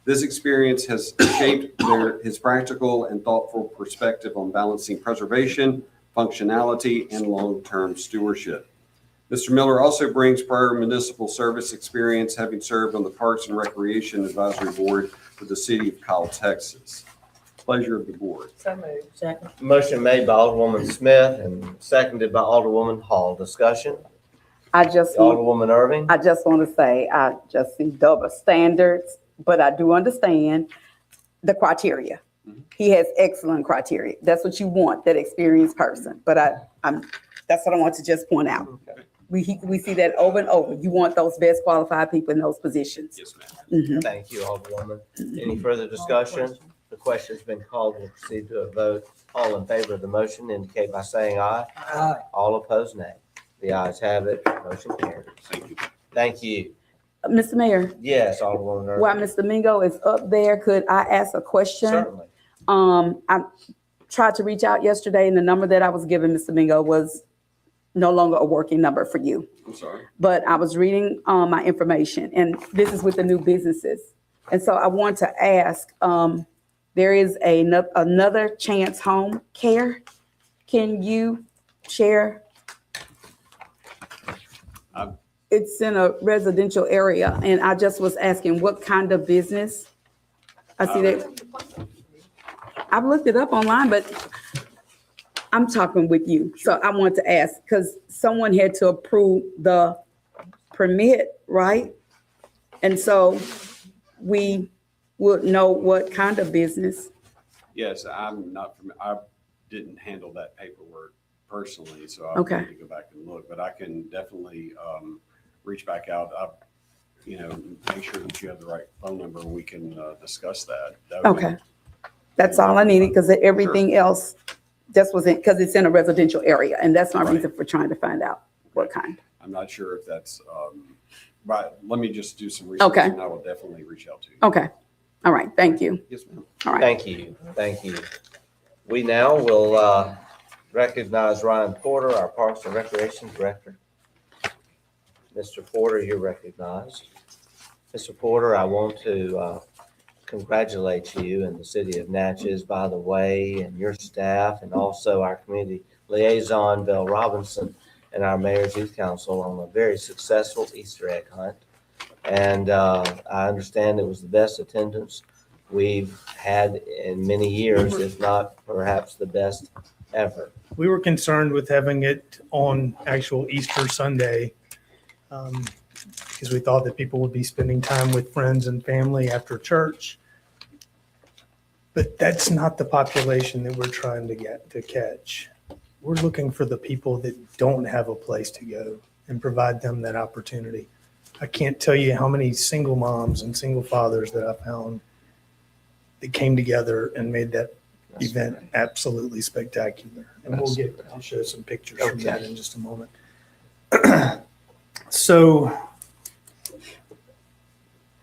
This experience has shaped his practical and thoughtful perspective on balancing preservation, functionality, and long-term stewardship. Mr. Miller also brings prior municipal service experience, having served on the Parks and Recreation Advisory Board for the city of Kyle, Texas. Pleasure of the board. So moved. Second. Motion made by Alderwoman Smith and seconded by Alderwoman Hall. Discussion? I just Alderwoman Irving? want to say, I just see double standards, but I do understand the criteria. He has excellent criteria. That's what you want, that experienced person. But that's what I want to just point out. Okay. We see that over and over. You want those best qualified people in those positions. Yes, ma'am. Mhm. Thank you, Alderwoman. Any further discussion? The question's been called. We'll proceed to a vote. All in favor of the motion indicate by saying aye. Aye. All opposed, nay. The ayes have it. Motion carries. Thank you. Thank you. Mr. Mayor, Yes, Alderwoman Irving. while Mr. Mingo is up there, could I ask a question? Certainly. I tried to reach out yesterday and the number that I was given, Mr. Mingo, was no longer a working number for you. I'm sorry. But I was reading my information, and this is with the new businesses. And so I want to ask, there is another Chance Home Care. Can you share? It's in a residential area, and I just was asking what kind of business? I see that. I've looked it up online, but I'm talking with you. So I want to ask, because someone had to approve the permit, right? And so we would know what kind of business. Yes, I'm not, I didn't handle that paperwork personally, so I Okay. need to go back and look, but I can definitely reach back out. Make sure that you have the right phone number and we can discuss that. That would be- Okay. That's all I needed, because everything else just wasn't, because it's in a residential area, and that's my Right. reason for trying to find out what kind. I'm not sure if that's, right, let me just do some research Okay. and I will definitely reach out to you. Okay. All right. Thank you. Yes, ma'am. All right. Thank you. Thank you. We now will recognize Ryan Porter, our Parks and Recreation Director. Mr. Porter, you're recognized. Mr. Porter, I want to congratulate you and the city of Natchez, by the way, and your staff, and also our community liaison, Bill Robinson, and our Mayor's Youth Council on a very successful Easter egg hunt. And I understand it was the best attendance we've had in many years, if not perhaps the best ever. We were concerned with having it on actual Easter Sunday because we thought that people would be spending time with friends and family after church. But that's not the population that we're trying to catch. We're looking for the people that don't have a place to go and provide them that opportunity. I can't tell you how many single moms and single fathers that I found that came together and made that event absolutely spectacular. And I'll show some pictures from that in just a moment. So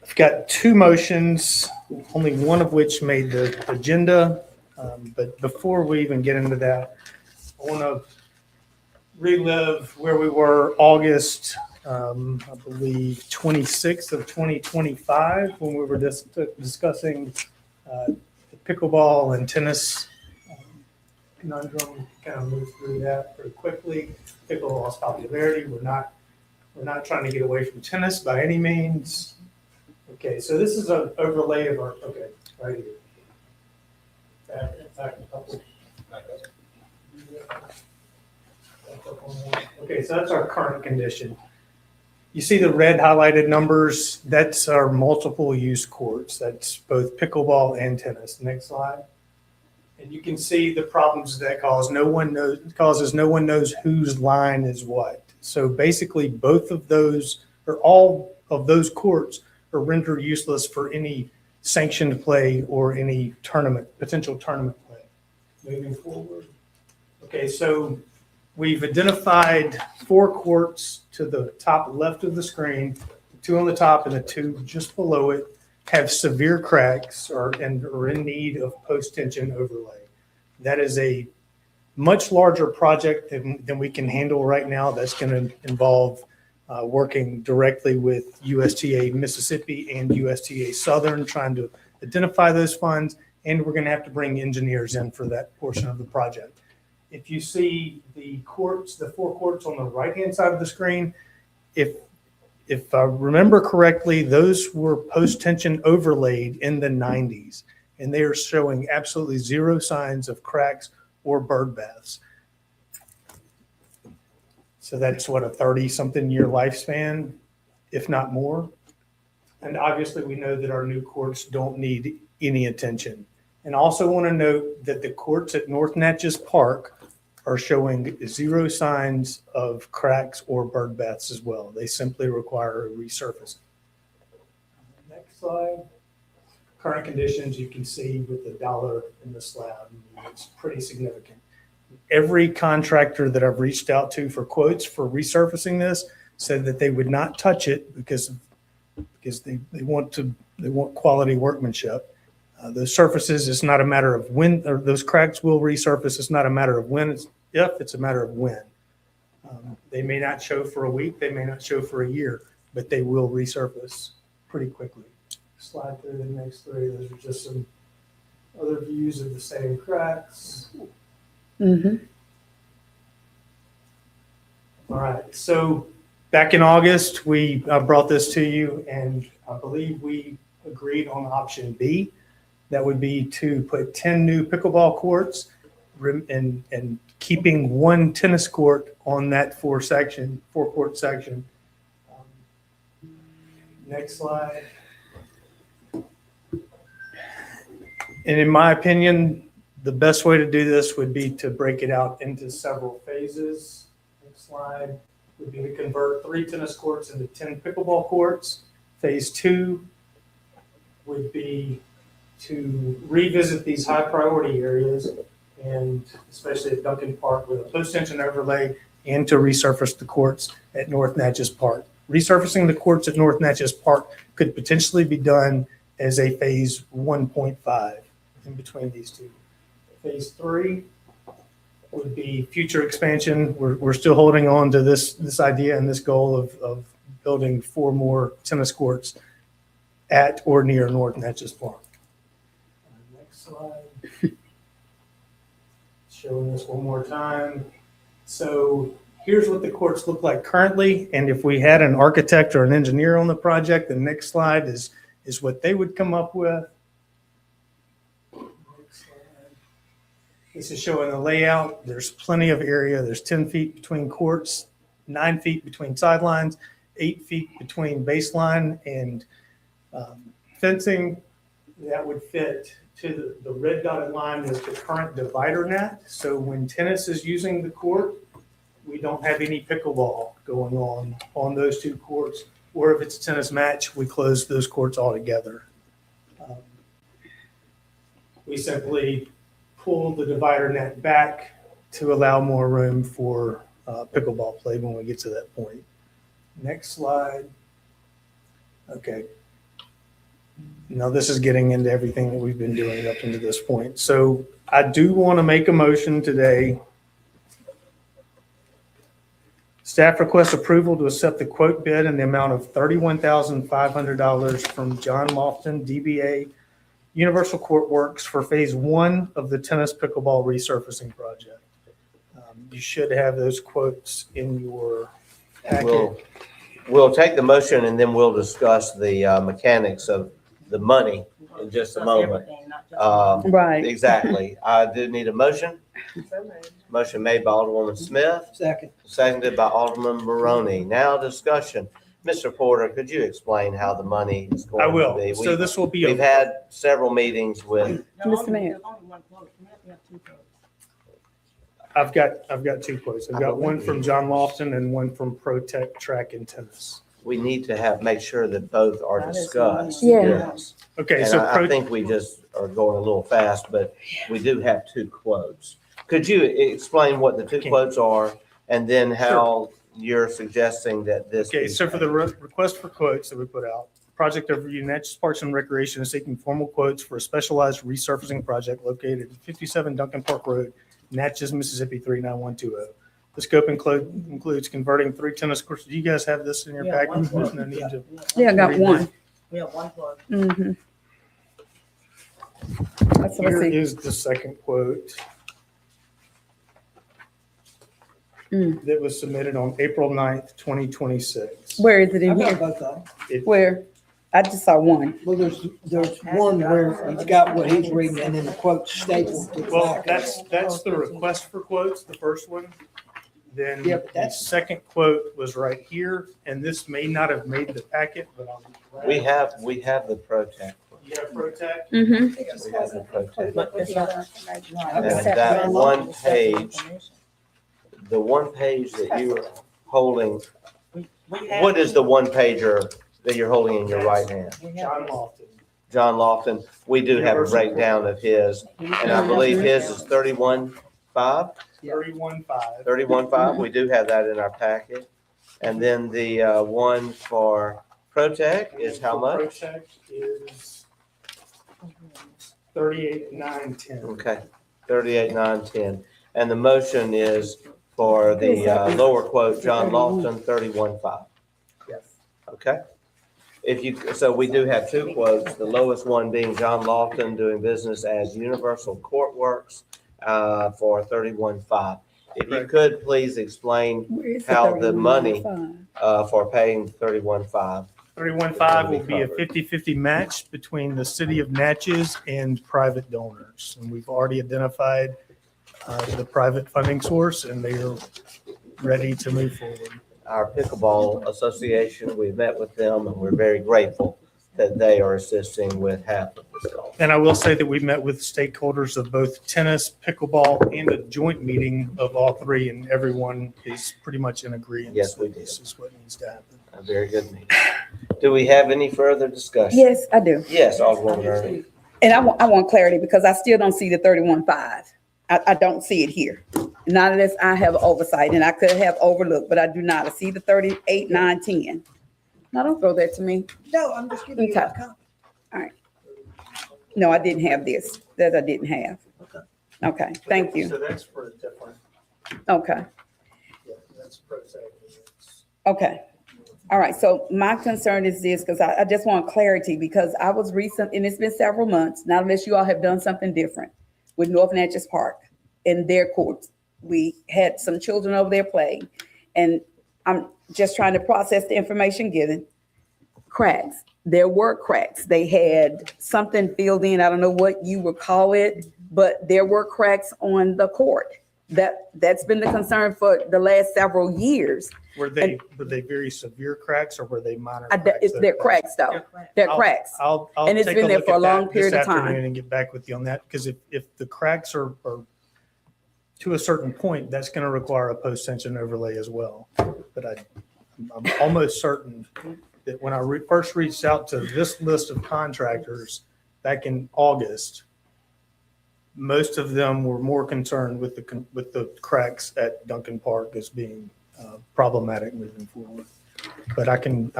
I've got two motions, only one of which made the agenda. But before we even get into that, I want to relive where we were August, I believe, 26th of 2025, when we were discussing the pickleball and tennis conundrum. Kind of move through that very quickly. Pickleball's popularity. We're not trying to get away from tennis by any means. Okay, so this is an overlay of our, right here. Back a couple. Okay, so that's our current condition. You see the red highlighted numbers? That's our multiple use courts. That's both pickleball and tennis. Next slide. And you can see the problems that causes no one knows whose line is what. So basically both of those, or all of those courts, are rendered useless for any sanctioned play or any potential tournament play. Moving forward. Okay, so we've identified 4 courts to the top left of the screen, 2 on the top and the 2 just below it have severe cracks and are in need of post-tension overlay. That is a much larger project than we can handle right now. That's going to involve working directly with USTA Mississippi and USTA Southern, trying to identify those funds, and we're going to have to bring engineers in for that portion of the project. If you see the 4 courts on the right-hand side of the screen, if I remember correctly, those were post-tension overlaid in the 90s, and they are showing absolutely zero signs of cracks or bird baths. So that's what, a 30-something year lifespan, if not more. And obviously we know that our new courts don't need any attention. And also want to note that the courts at North Natchez Park are showing zero signs of cracks or bird baths as well. They simply require a resurfacing. Next slide. Current conditions, you can see with the dollar in the slab, it's pretty significant. Every contractor that I've reached out to for quotes for resurfacing this said that they would not touch it because they want quality workmanship. Those surfaces, it's not a matter of when, or those cracks will resurface. It's not a matter of when, it's a matter of when. They may not show for a week, they may not show for a year, but they will resurface pretty quickly. Slide through the next 3. Those are just some other views of the same cracks. Mm-hmm. All right, so back in August, we brought this to you, and I believe we agreed on option B. That would be to put 10 new pickleball courts and keeping 1 tennis court on that 4-court section. Next slide. And in my opinion, the best way to do this would be to break it out into several phases. Next slide would be to convert 3 tennis courts into 10 pickleball courts. Phase 2 would be to revisit these high priority areas, and especially at Duncan Park with a post-tension overlay, and to resurface the courts at North Natchez Park. Resurfacing the courts at North Natchez Park could potentially be done as a phase 1.5 in between these 2. Phase 3 would be future expansion. We're still holding on to this idea and this goal of building 4 more tennis courts at or near North Natchez Park. Next slide. Showing this one more time. So here's what the courts look like currently, and if we had an architect or an engineer on the project, the next slide is what they would come up with. Next slide. This is showing the layout. There's plenty of area. There's 10 feet between courts, 9 feet between sidelines, 8 feet between baseline and fencing. That would fit to the red dotted line is the current divider net. So when tennis is using the court, we don't have any pickleball going on those 2 courts. Or if it's a tennis match, we close those courts altogether. We simply pull the divider net back to allow more room for pickleball play when we get to that point. Next slide. Okay. Now this is getting into everything that we've been doing up until this point. So I do want to make a motion today. Staff requests approval to accept the quote bid in the amount of $31,500 from John Lofton, DBA Universal Court Works for phase 1 of the tennis pickleball resurfacing project. You should have those quotes in your packet. We'll take the motion and then we'll discuss the mechanics of the money in just a moment. Right. Exactly. I do need a motion. Motion made by Alderwoman Smith, Second. seconded by Alderman Maroney. Now discussion. Mr. Porter, could you explain how the money is going I to will. be? So this will be. We've had several meetings with. Mr. Mayor. I've got 2 quotes. I've got one from John Lofton and one from ProTech Track and Tennis. We need to make sure that both are discussed. Yeah. Yes. Okay, And so I think we just are going a little fast, but we do have 2 quotes. Could you explain what the two Okay. quotes are and then how you're suggesting that this? Okay, be so for the request for quotes that we put out, Project Overview Natchez Parks and Recreation is seeking formal quotes for a specialized resurfacing project located at 57 Duncan Park Road, Natchez, Mississippi 39120. The scope includes converting 3 tennis courts. Do you guys have this in your Yeah, one package? quote. No need to Yeah, I got read one. that. We have one quote. Mm-hmm. That's what I Here see. is the second quote Mm. that was submitted on April 9th, 2026. Where is it I in got here? both of them. Where? I just saw one. Well, there's one where he's got what he's reading and then the quote stapled to the Well, back. that's the request for quotes, the first one. Then Yeah, but the that's- second quote was right here, and this may not have made the packet, but I'll. We have the ProTech. You have ProTech? Mm-hmm. It just We have the wasn't ProTech. included with the other information. And Except that for- one page, the one page that you're holding, We have- what is the one pager that you're holding in your right hand? we have- John Lofton. John Lofton, we do have a breakdown of his, and I believe his is 31.5. 31.5. 31.5, we do have that in our packet. And then the one for ProTech is how much? ProTech is 38,910. Okay, 38,910. And the motion is for the lower quote, John Lofton, 31.5. Yes. Okay? So we do have two quotes, the lowest one being John Lofton doing business as Universal Court Works for 31.5. If you could, please explain Where's how the money 31.5? for paying 31.5. 31.5 will be a 50-50 match between the city of Natchez and private donors. And we've already identified the private funding source, and they are ready to move forward. Our pickleball association, we've met with them, and we're very grateful that they are assisting with half of this cost. And I will say that we've met with stakeholders of both tennis, pickleball, and a joint meeting of all three, and everyone is pretty much in agreement. Yes, we that This is what needs to happen. A very good meeting. Do we have any further discussion? Yes, I do. Yes, Alderwoman Ernie. And I want clarity because I still don't see the 31.5. I don't see it here. Not unless I have oversight, and I could have overlooked, but I do not. I see the 38, 9, 10. No, don't throw that to me. No, I'm just giving you Okay. a copy. All right. No, I didn't have this. That I didn't have. Okay, thank you. So that's for a different, Okay, yeah, that's ProTech. okay. All right, so my concern is this, because I just want clarity, because I was recent, and it's been several months, not unless you all have done something different with North Natchez Park and their courts. We had some children over there playing, and I'm just trying to process the information given. Cracks, there were cracks. They had something filled in, I don't know what you would call it, but there were cracks on the court. That's been the concern for the last several years. Were they very severe cracks or were they minor? They're cracks though. They're cracks. I'll And it's take been there look for a at that long period this of time. afternoon and get back with you on that, because if the cracks are to a certain point, that's going to require a post-tension overlay as well. But I'm almost certain that when I first reached out to this list of contractors back in August, most of them were more concerned with the cracks at Duncan Park as being problematic moving forward. But I can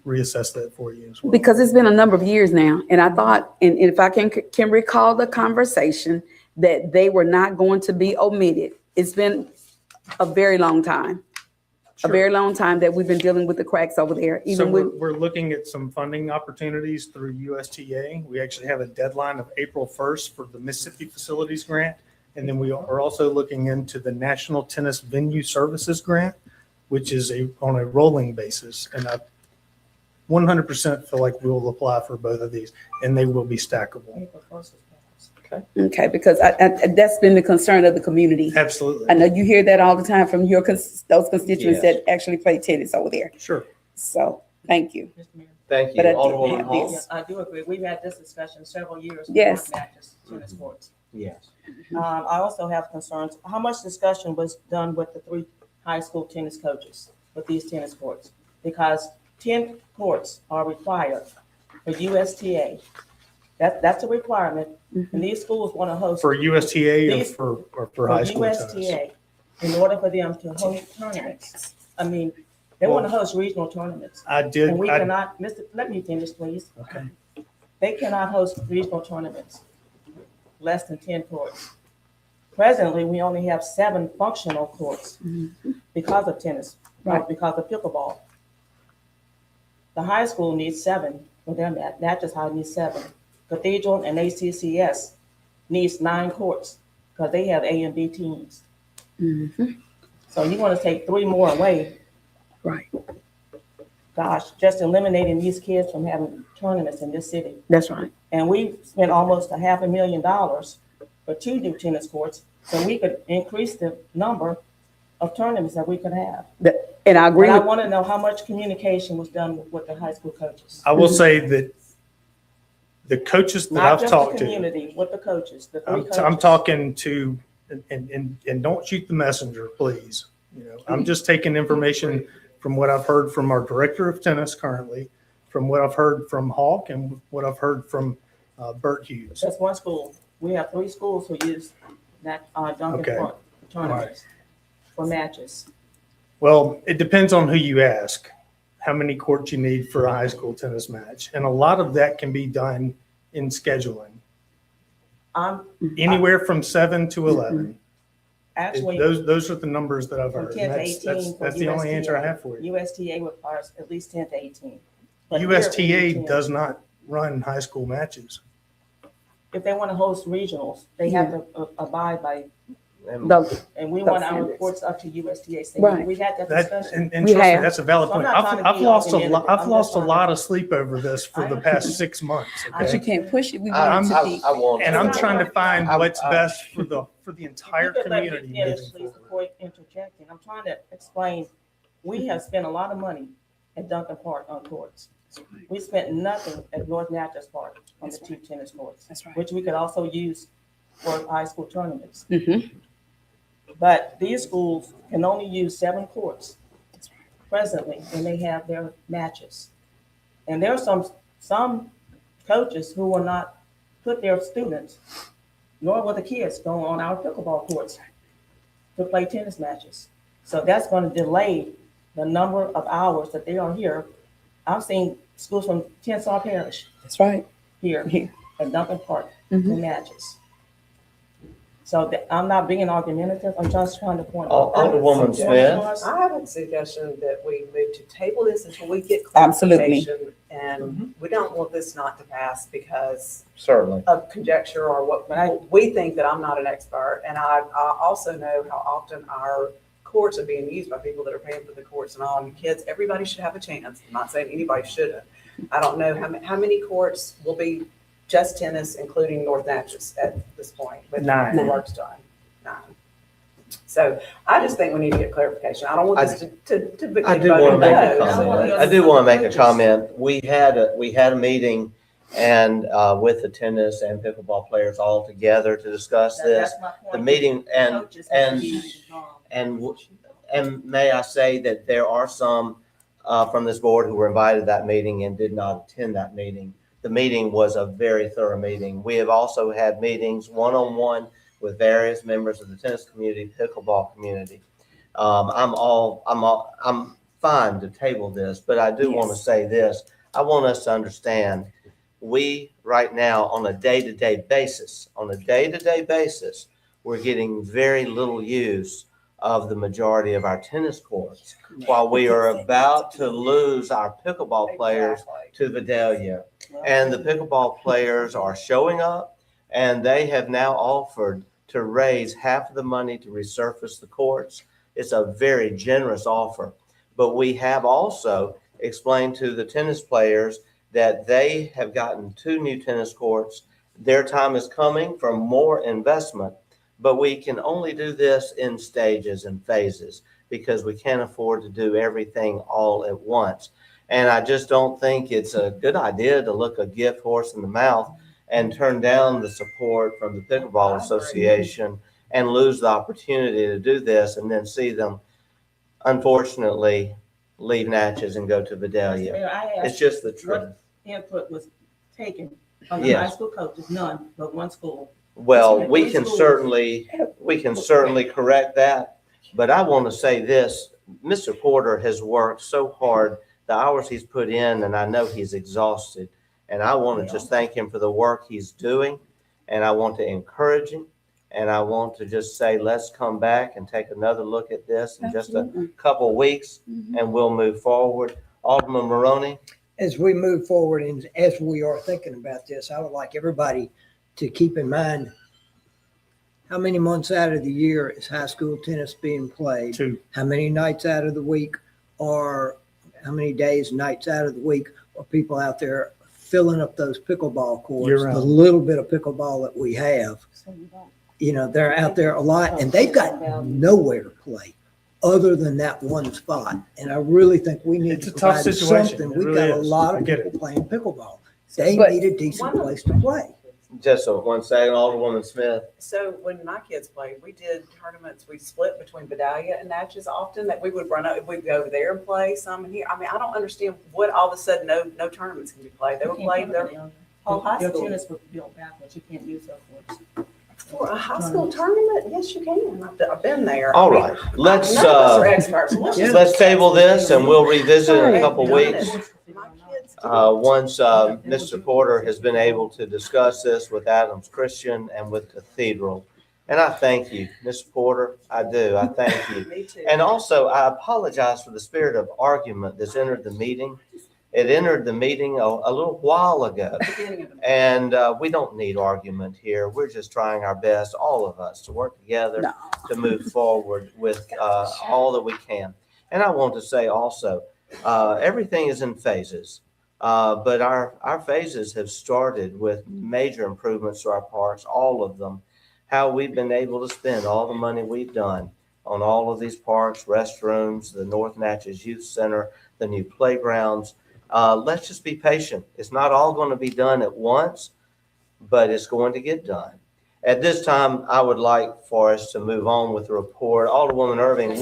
reassess that for you as well. Because it's been a number of years now, and I thought, and if I can recall the conversation, that they were not going to be omitted. It's been a very long time. A very long time that we've been dealing with the cracks over there, So even with, we're looking at some funding opportunities through USTA. We actually have a deadline of April 1st for the Mississippi Facilities Grant. And then we are also looking into the National Tennis Venue Services Grant, which is on a rolling basis. And I 100% feel like we will apply for both of these, and they will be stackable. okay, because that's been the concern of the community. Absolutely. I know you hear that all the time from those constituents Yes. that actually play tennis over there. Sure. So, thank you. Thank you. But I didn't Alderwoman have Hall? this. I do agree. We've had this discussion several years. with Yes. North Natchez tennis courts. Yes. I also have concerns. How much discussion was done with the 3 high school tennis coaches with these tennis courts? Because 10 courts are required for USTA That's a requirement. And these schools want to host. For USTA These- or for high school tennis? USTA, in order for them to host tournaments. I mean, they want to host regional tournaments. And we cannot, let me finish, please. Okay. They cannot host regional tournaments, less than 10 courts. Presently, we only have 7 functional courts because of tennis, Right. because of pickleball. The high school needs 7 for their matches. High needs 7. Cathedral and ACCS needs 9 courts because they have A and B teams. So you want to take 3 more away. Right. Gosh, just eliminating these kids from having tournaments in this city. That's right. And we spent almost $500,000 for 2 new tennis courts, so we could increase the number of tournaments that we could have. And I agree. And I with- want to know how much communication was done with the high school coaches. I will say that the coaches that Not I've just the talked to, community, with the coaches, the 3 coaches. I'm talking to, and don't shoot the messenger, please. You know, I'm just taking information from what I've heard from our director of tennis currently, from what I've heard from Hawk, and what I've heard from Bert Hughes. That's one school. We have 3 schools who use that Duncan Okay. Park tournaments for matches. Well, it depends on who you ask, how many courts you need for a high school tennis match. And a lot of that can be done in scheduling, anywhere from 7 to 11. Actually, Those are the numbers that I've from heard. 10 And to that's 18 for that's the only answer I USTA. have for you. USTA requires at least 10 to 18. But here we need USTA 10. does not run high school matches. If they want to host regionals, they have to abide by, The- and we The want our standards. reports up to USDA. So Right. we had that That, discussion. and We trust me, have. that's a valid So I'm point. not trying to I've be lost a argumentative. lot, I'm I've just lost a trying to- lot of sleep over this for the past 6 months. But you Okay? can't push it. We I'm- want it to be. I want. And I'm trying to find what's I- best for the entire If you could let me community finish, moving please, forward. before interjecting. I'm trying to explain, we have spent a lot of money at Duncan Park on courts. We spent nothing at North Natchez Park on the 2 tennis courts. That's right. Which we could also use for high school tournaments. Mhm. But these schools can only use 7 courts presently when they have their matches. And there are some coaches who will not put their students, nor will the kids, go on our pickleball courts to play tennis matches. So that's going to delay the number of hours that they are here. I've seen schools from Tensar Parish That's right. here Here. at Duncan Park Mhm. for matches. So I'm not being argumentative, I'm just trying to point Al- out. Alderwoman Smith. I have a suggestion that we move to table this until we get Absolutely. clarification. And we don't want this not to pass because Certainly. of conjecture or what we think that I'm not an expert. And I also know how often our courts are being used by people that are paying for the courts and all. And kids, everybody should have a chance. I'm not saying anybody shouldn't. I don't know how many courts will be just tennis, including North Natchez at this point. With 9. The work's done. 9. So I just think we need to get clarification. I don't want this to be. I do want to make a No. comment. I do want to make a comment. We had a meeting and with the tennis and pickleball players all together to discuss this. That's my point. The meeting Coaches have to be involved. and may I say that there are some from this board who were invited to that meeting and did not attend that meeting. The meeting was a very thorough meeting. We have also had meetings one-on-one with various members of the tennis community, pickleball community. I'm fine to table this, but I do want to say this. I want us to understand, we right now on a day-to-day basis, we're getting very little use of the majority of our tennis courts, while we are about to lose our pickleball players to Vidalia. And the pickleball players are showing up, and they have now offered to raise half of the money to resurface the courts. It's a very generous offer. But we have also explained to the tennis players that they have gotten 2 new tennis courts. Their time is coming for more investment, but we can only do this in stages and phases because we can't afford to do everything all at once. And I just don't think it's a good idea to look a gift horse in the mouth and turn down the support from the Pickleball Association and lose the opportunity to do this and then see them, unfortunately, leave Natchez and go to Vidalia. Mayor, I It's asked just the truth. what input was taken From the Yes. high school coaches, none, but one school. Well, Yes, we one can school. certainly, we can certainly correct that. But I want to say this, Mr. Porter has worked so hard, the hours he's put in, and I know he's exhausted. And I want to just thank him for the work he's doing, and I want to encourage him. And I want to just say, let's come back and take another look at this in just a Absolutely. couple weeks, and we'll move forward. Alderman Maroney? As we move forward and as we are thinking about this, I would like everybody to keep in mind how many months out of the year is high school tennis being played? 2. How many nights out of the week, or how many days, nights out of the week are people out there filling up those pickleball courts? Year-round. The little bit of pickleball that we have, they're out there a lot and they've got nowhere to play other than that one spot. And I really think we need It's to a tough provide situation. something. It We've really got a is. lot I of get people playing pickleball. They But- need a decent place to play. Just 1 second, Alderwoman Smith. So when my kids played, we did tournaments, we split between Vidalia and Natchez often, that we would run up, we'd go over there and play some in here. I mean, I don't understand what all of a sudden no tournaments can be played. They were played their whole high Your school. tennis was built backwards, you can't use those courts. For a high school tournament, yes, you can. I've been there. All I mean, right, let's, none of us are experts. let's table this and we'll revisit in a couple Done it. weeks. My kids did. Once Mr. Porter has been able to discuss this with Adams Christian and with Cathedral. And I thank you, Mr. Porter, I do, I thank you. Me too. And also, I apologize for the spirit of argument that's entered the meeting. It entered the meeting a little while ago. Beginning of the- And we don't need argument here. We're just trying our best, all of us, to work together No. to move forward with all that we can. And I want to say also, everything is in phases. But our phases have started with major improvements to our parks, all of them. How we've been able to spend all the money we've done on all of these parks, restrooms, the North Natchez Youth Center, the new playgrounds. Let's just be patient. It's not all going to be done at once, but it's going to get done. At this time, I would like for us to move on with the report. Alderwoman Irving,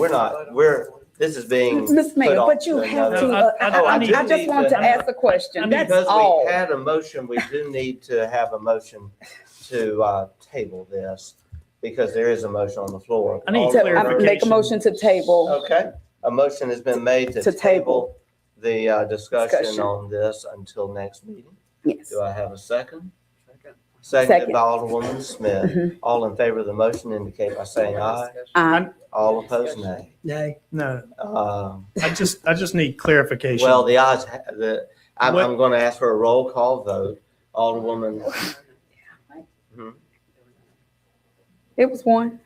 this is being. Ms. Mayor, put off but you have another- to, I do just need want to ask a question. That's Because all. we had a motion, we do need to have a motion to table this, because there is a motion on the floor. I need Alderwoman I Irving. make a motion to table. Okay, a motion has been made to To table the discussion Discussion. on this until next meeting. Yes. Do I have a second? Second. Seconded by Alderwoman Smith. All in favor of the motion indicate by saying aye. All opposed, nay. Nay. No, Um, I just need clarification. Well, I'm What- going to ask for a roll call vote. Alderwoman, It was one.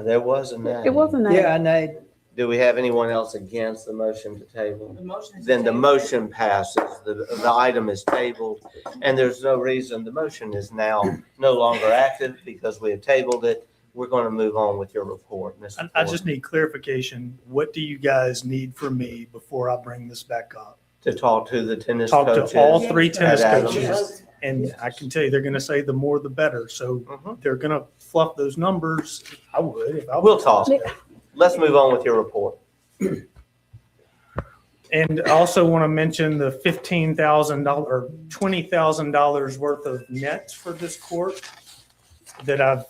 there was a nay. It wasn't that. Yeah, I know. Do we have anyone else against the motion to table? The motion is Then the tabled. motion passes. The item is tabled, and there's no reason, the motion is now no longer active because we have tabled it. We're going to move on with your report, Mr. I Ford. just need clarification. What do you guys need from me before I bring this back up? To talk to the tennis Talk coaches. to all three tennis at Adams. coaches. And I can tell you, they're gonna say the more the better. So Mhm. they're gonna fluff those numbers. I would if I was. We'll talk. Let's move on with your report. And I also want to mention the $15,000 or $20,000 worth of nets for this court that I've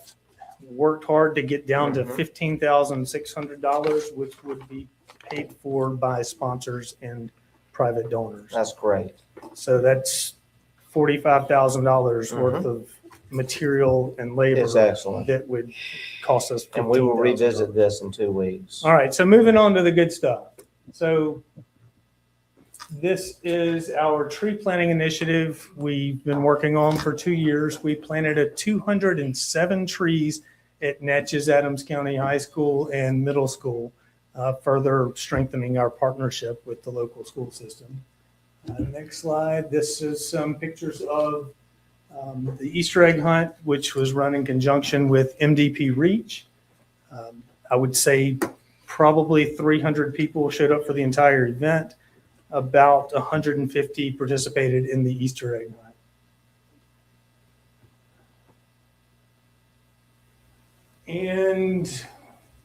worked hard to get down to Mhm. $15,600, which would be paid for by sponsors and private donors. That's great. So that's $45,000 worth of material and labor It's excellent. that would cost us And we will $15,000. revisit this in 2 weeks. All right, so moving on to the good stuff. So this is our tree planting initiative we've been working on for 2 years. We planted 207 trees at Natchez Adams County High School and Middle School, further strengthening our partnership with the local school system. Next slide. This is some pictures of the Easter egg hunt, which was run in conjunction with MDP Reach. I would say probably 300 people showed up for the entire event. About 150 participated in the Easter egg hunt. And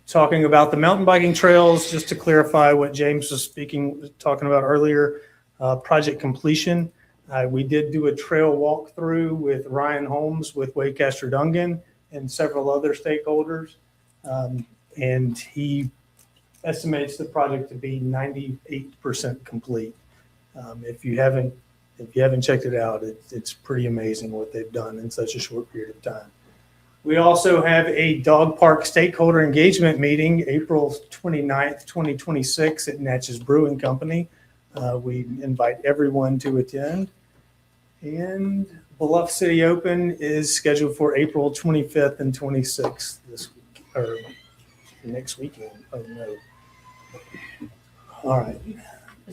talking about the mountain biking trails, just to clarify what James was talking about earlier, project completion. We did do a trail walkthrough with Ryan Holmes with Waycaster Dungan and several other stakeholders. And he estimates the project to be 98% complete. If you haven't checked it out, it's pretty amazing what they've done in such a short period of time. We also have a dog park stakeholder engagement meeting, April 29th, 2026 at Natchez Brewing Company. We invite everyone to attend. And Bluff City Open is scheduled for April 25th and 26th this week, or next weekend. Oh no. All right.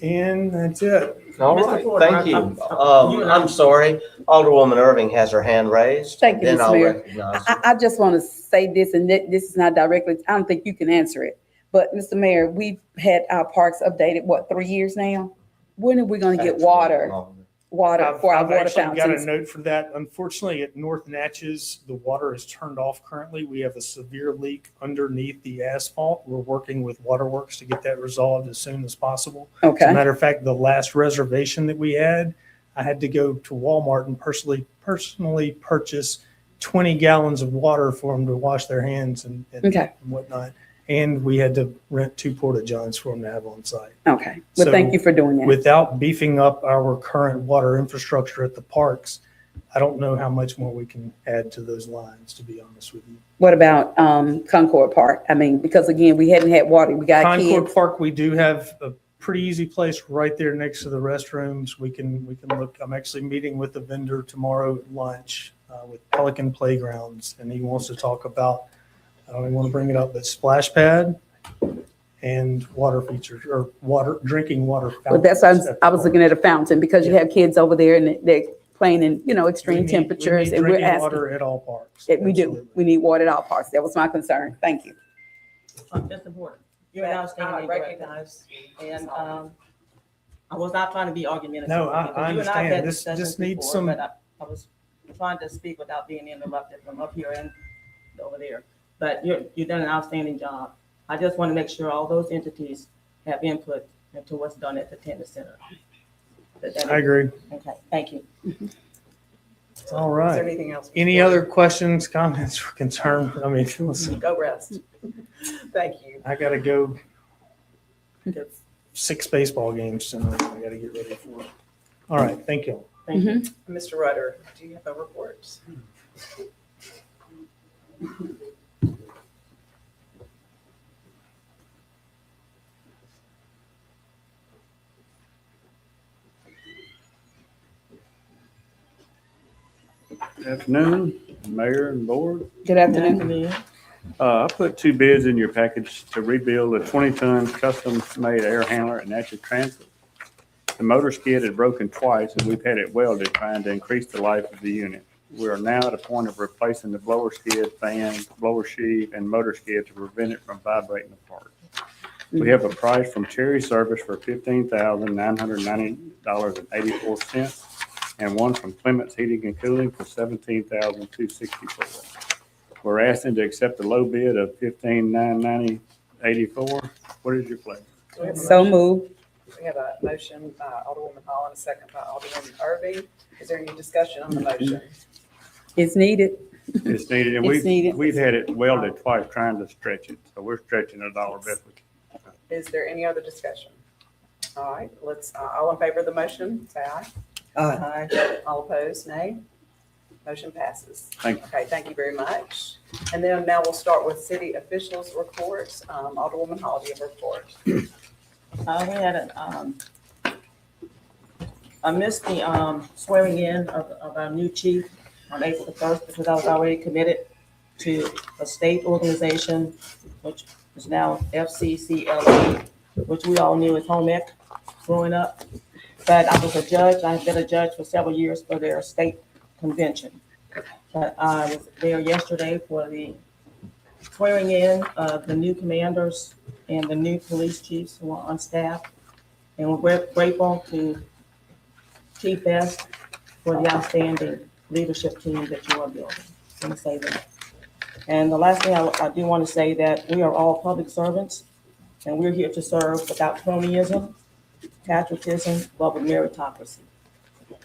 And that's it. All Mr. right, Porter, thank you. you and I- I'm sorry, Alderwoman Irving has her hand raised. Thank you, Then Mr. I'll Mayor. recognize I just want to say this, and this is not directly, I don't think you can answer it. But Mr. Mayor, we've had our parks updated, 3 years now? When are we going to get water for our I've water actually got a fountains? note for that. Unfortunately, at North Natchez, the water is turned off currently. We have a severe leak underneath the asphalt. We're working with Waterworks to get that resolved as soon as possible. As a Okay, matter of fact, the last reservation that we had, I had to go to Walmart and personally purchase 20 gallons of water for them to wash their hands and okay, whatnot. And we had to rent 2 porta johns for them to have on site. okay. Well, So thank you for doing that. Without beefing up our current water infrastructure at the parks, I don't know how much more we can add to those lines, to be honest with you. What about Concord Park? I mean, because again, we hadn't had water. We got Concord kids. Park, we do have a pretty easy place right there next to the restrooms. We can look. I'm actually meeting with the vendor tomorrow at lunch with Pelican Playgrounds, and he wants to talk about, I don't even want to bring it up, but splash pad and water features or drinking water. Well, that's why I was looking at at a fountain, because you have kids over there and they're playing in, extreme temperatures, and we're drinking asking. water at all parks. We do. Absolutely. We need water at all parks. That was my concern. Thank you. Mr. Porter, you're an outstanding director. recognize. And I was not trying to be argumentative. No, I because you and understand. had This discussions just needs before, some- but I was trying to speak without being interrupted from up here and over there. But you've done an outstanding job. I just want to make sure all those entities have input into what's done at the tennis center. I agree. Okay, thank you. All Is right. there anything else? Any other questions, comments, or concerns? I mean, listen, Go rest. Thank you. I gotta go get 6 baseball games tonight. I gotta get ready for it. All right, thank you. Thank you. Mr. Rutter, do you have a report? Afternoon, Mayor and Board. Good afternoon. Afternoon. I put 2 bids in your package to rebuild a 20-ton custom-made air handler at Natchez Transit. The motor skid had broken twice, and we've had it welded, trying to increase the life of the unit. We are now at a point of replacing the blower skid, fan, blower sheave, and motor skid to prevent it from vibrating apart. We have a price from Cherry Service for $15,990.84, and one from Clements Heating and Cooling for $17,264. We're asking to accept the low bid of $15,990.84. What is your pleasure? So moved. We have a motion by Alderwoman Hall and a second by Alderwoman Irving. Is there any discussion on the motion? It's needed. It's needed, and It's needed. we've had it welded twice trying to stretch it, so we're stretching it all our best we can. Is there any other discussion? All right, let's, all in favor of the motion, say aye. Aye. All opposed, nay. Motion passes. Thank you. Okay, thank you very much. And then now we'll start with city officials' reports. Alderwoman Hall, do you have a report? We had I missed the swearing in of our new chief on April the 1st because I was already committed to a state organization, which is now FCCLE, which we all knew as home ec growing up. But I was a judge. I've been a judge for several years for their state convention. But I was there yesterday for the swearing in of the new commanders and the new police chiefs who are on staff. And we're grateful to Chief Best for the outstanding leadership team that you are building. I'm going to say that. And the last thing I do want to say that we are all public servants, and we're here to serve without cronyism, patriotism, but with meritocracy.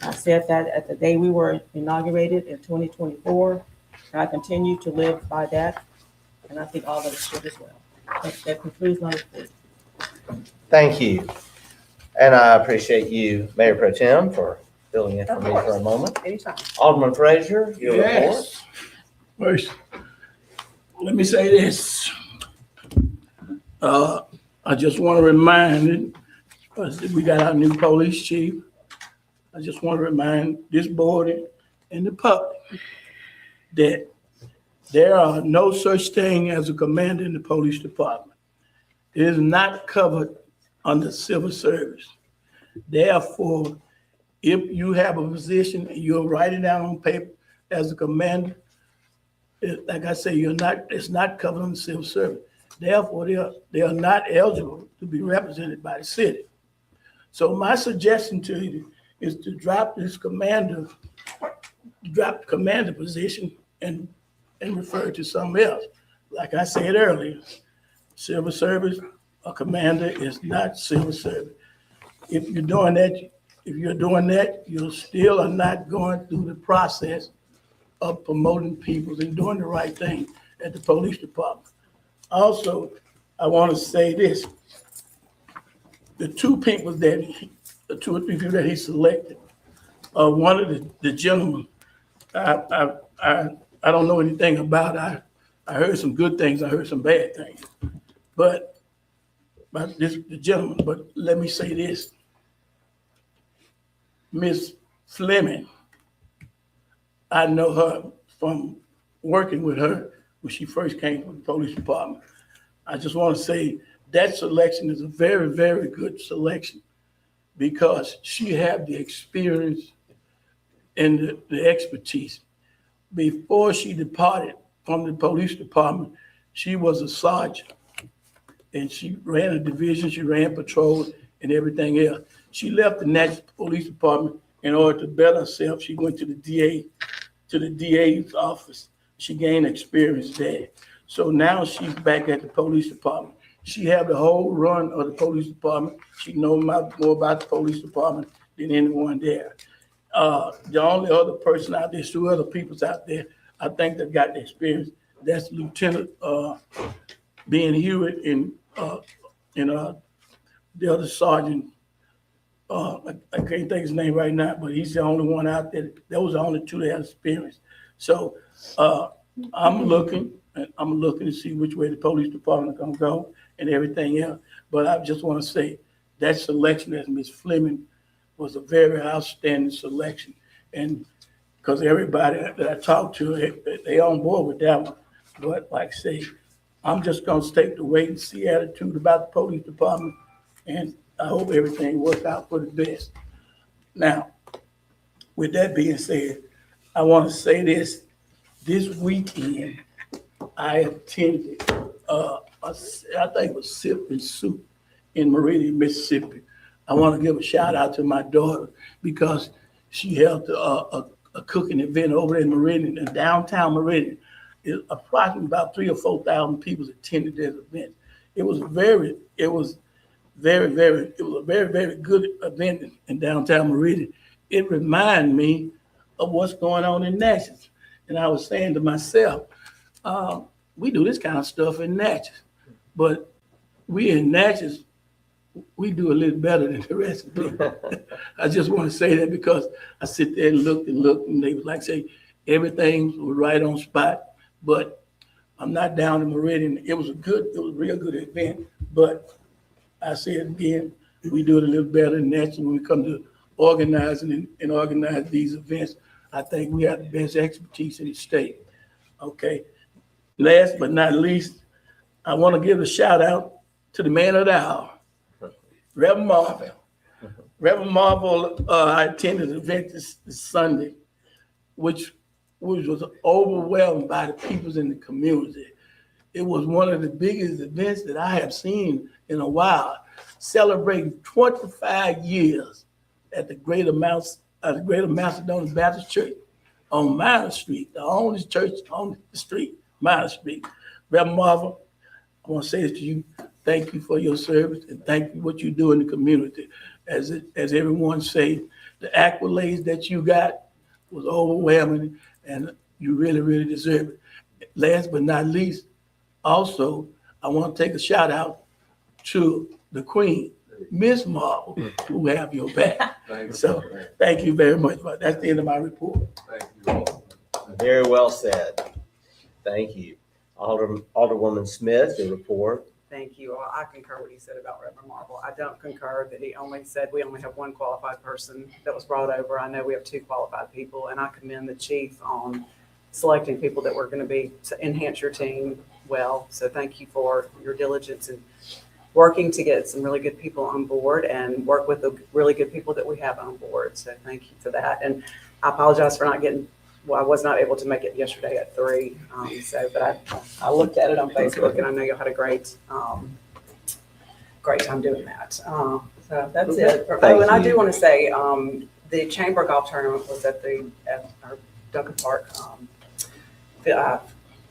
I said that at the day we were inaugurated in 2024, and I continue to live by that, and I think all of us should as well. That concludes my report. Thank you. And I appreciate you, Mayor Pro Tem, for filling in for Of me course. for a moment. Anytime. Alderman Frazier, your report. Yes. First, let me say this. I just want to remind us that we got our new police chief. I just want to remind this board and the public that there are no such thing as a commander in the police department. It is not covered under civil service. Therefore, if you have a position and you're writing down on paper as a commander, like I say, it's not covered under civil service. Therefore, they are not eligible to be represented by the city. So my suggestion to you is to drop the commander position and refer to something else. Like I said earlier, civil service, a commander is not civil service. If you're doing that, you still are not going through the process of promoting people and doing the right thing at the police department. Also, I want to say this. The two or three people that he selected, one of the gentlemen, I don't know anything about. I heard some good things, I heard some bad things. But the gentleman, but let me say this. Miss Fleming, I know her from working with her when she first came to the police department. I just want to say that selection is a very, very good selection because she had the experience and the expertise. Before she departed from the police department, she was a sergeant and she ran a division, she ran patrol and everything else. She left the Natchez Police Department in order to better herself. She went to the DA's office. She gained experience there. So now she's back at the police department. She had the whole run of the police department. She knows more about the police department than anyone there. The only other person out there, two other peoples out there, I think that got the experience. That's Lieutenant Ben Hewitt and the other sergeant. I can't think his name right now, but he's the only one out there. Those are the only two that have experience. So I'm looking to see which way the police department is gonna go and everything else. But I just want to say that selection as Ms. Fleming was a very outstanding selection. And because everybody that I talked to, they on board with that one. But like I say, I'm just gonna take the wait and see attitude about the police department, and I hope everything works out for the best. Now, with that being said, I want to say this. This weekend, I attended, I think it was Sip and Soup in Meridian, Mississippi. I want to give a shout out to my daughter because she held a cooking event over there in Meridian, in downtown Meridian. Approximately about 3,000 or 4,000 people attended this event. It was a very, very good event in downtown Meridian. It reminded me of what's going on in Natchez. And I was saying to myself, we do this kind of stuff in Natchez, but we in Natchez, we do a little better than the rest of the people. I just want to say that because I sit there and looked, and they was like, say, everything was right on spot, but I'm not down in Meridian. It was a real good event, but I say it again, we do it a little better than that. When we come to organizing and organize these events, I think we have the best expertise in the state. Okay. Last but not least, I want to give a shout out to the man of the hour, Reverend Marvel. Reverend Marvel, I attended an event this Sunday, which was overwhelmed by the people in the community. It was one of the biggest events that I have seen in a while, celebrating 25 years at the Greater Macedonia Baptist Church on Minor Street, the only church on the street, Minor Street. Reverend Marvel, I want to say this to you. Thank you for your service and thank you for what you do in the community. As everyone say, the accolades that you got was overwhelming, and you really, really deserve it. Last but not least, also, I want to take a shout out to the Queen, Miss Marvel, who have your back. So, thank you very much. That's the end of my report. Very well said. Thank you. Alderwoman Smith, the report. Thank you. I concur what he said about Reverend Marvel. I don't concur that he only said we only have one qualified person that was brought over. I know we have two qualified people, and I commend the chief on selecting people that were going to be to enhance your team well. So thank you for your diligence and working to get some really good people on board and work with the really good people that we have on board. So thank you for that. And I apologize for not getting, well, I was not able to make it yesterday at 3. But I looked at it on Facebook, and I know you had a great time doing that. So that's it. Thank And I do you. want to say, the Chamber Golf Tournament was at our Duncan Park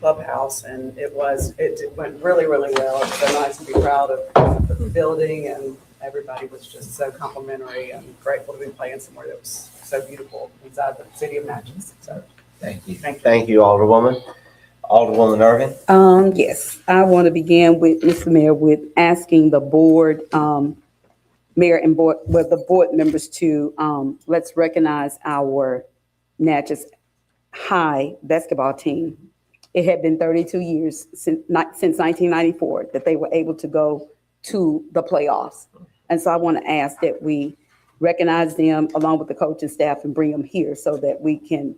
clubhouse, and it went really, really well. It's so nice to be proud of the building, and everybody was just so complimentary and grateful to be playing somewhere that was so beautiful inside the city of Natchez. So Thank you. Thank you. Thank you, Alderwoman. Alderwoman Irvin. Yes, I want to begin with, Mr. Mayor, with asking the board, mayor and board, well, the board members to, let's recognize our Natchez High basketball team. It had been 32 years since 1994 that they were able to go to the playoffs. And so I want to ask that we recognize them along with the coaching staff and bring them here so that we can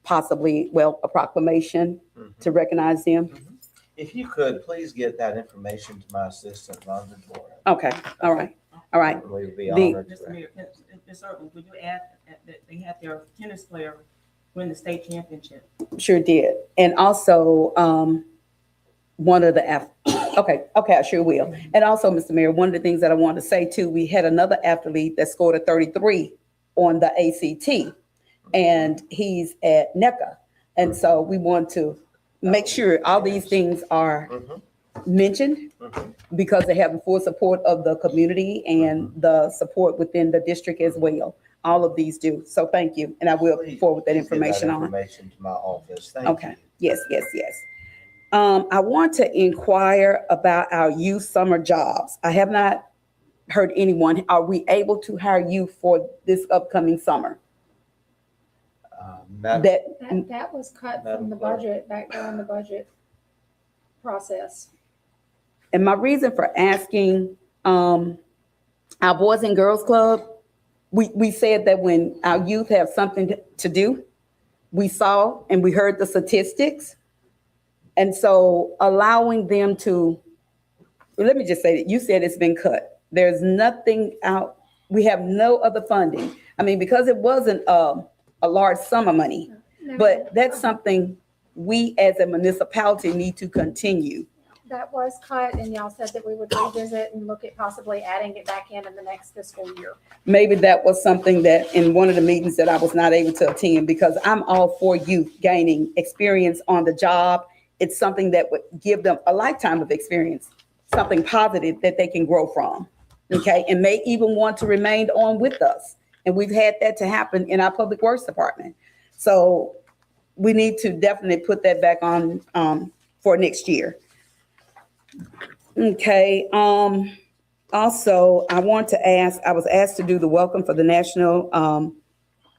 possibly, a proclamation to recognize them. If you could, please get that information to my assistant, London Dora. Okay, all right. We would be The- honored. Mr. Mayor, Ms. Irvin, would you add that they had their tennis player win the state championship? Sure did. And also, one of the, okay, I sure will. And also, Mr. Mayor, one of the things that I want to say too, we had another athlete that scored a 33 on the ACT, and he's at NECA. And so we want to make sure all these things are mentioned because they have the full support of the community and the support within the district as well. All of these do. So thank you. And I will forward that information on. Information to my office. Thank you. Okay. Yes. I want to inquire about our youth summer jobs. I have not heard anyone. Are we able to hire youth for this upcoming summer? That was cut from the budget, back during the budget process. And my reason for asking, our Boys and Girls Club, we said that when our youth have something to do, we saw and we heard the statistics. And so allowing them to, let me just say that you said it's been cut. There's nothing out. We have no other funding. I mean, because it wasn't a large sum of money, but that's something we as a municipality need to continue. That was cut, and y'all said that we would revisit and look at possibly adding it back in the next fiscal year. Maybe that was something that in one of the meetings that I was not able to attend, because I'm all for youth gaining experience on the job. It's something that would give them a lifetime of experience, something positive that they can grow from, okay? And may even want to remain on with us. And we've had that to happen in our public works department. So we need to definitely put that back on for next year. Okay, also, I want to ask, I was asked to do the welcome for the National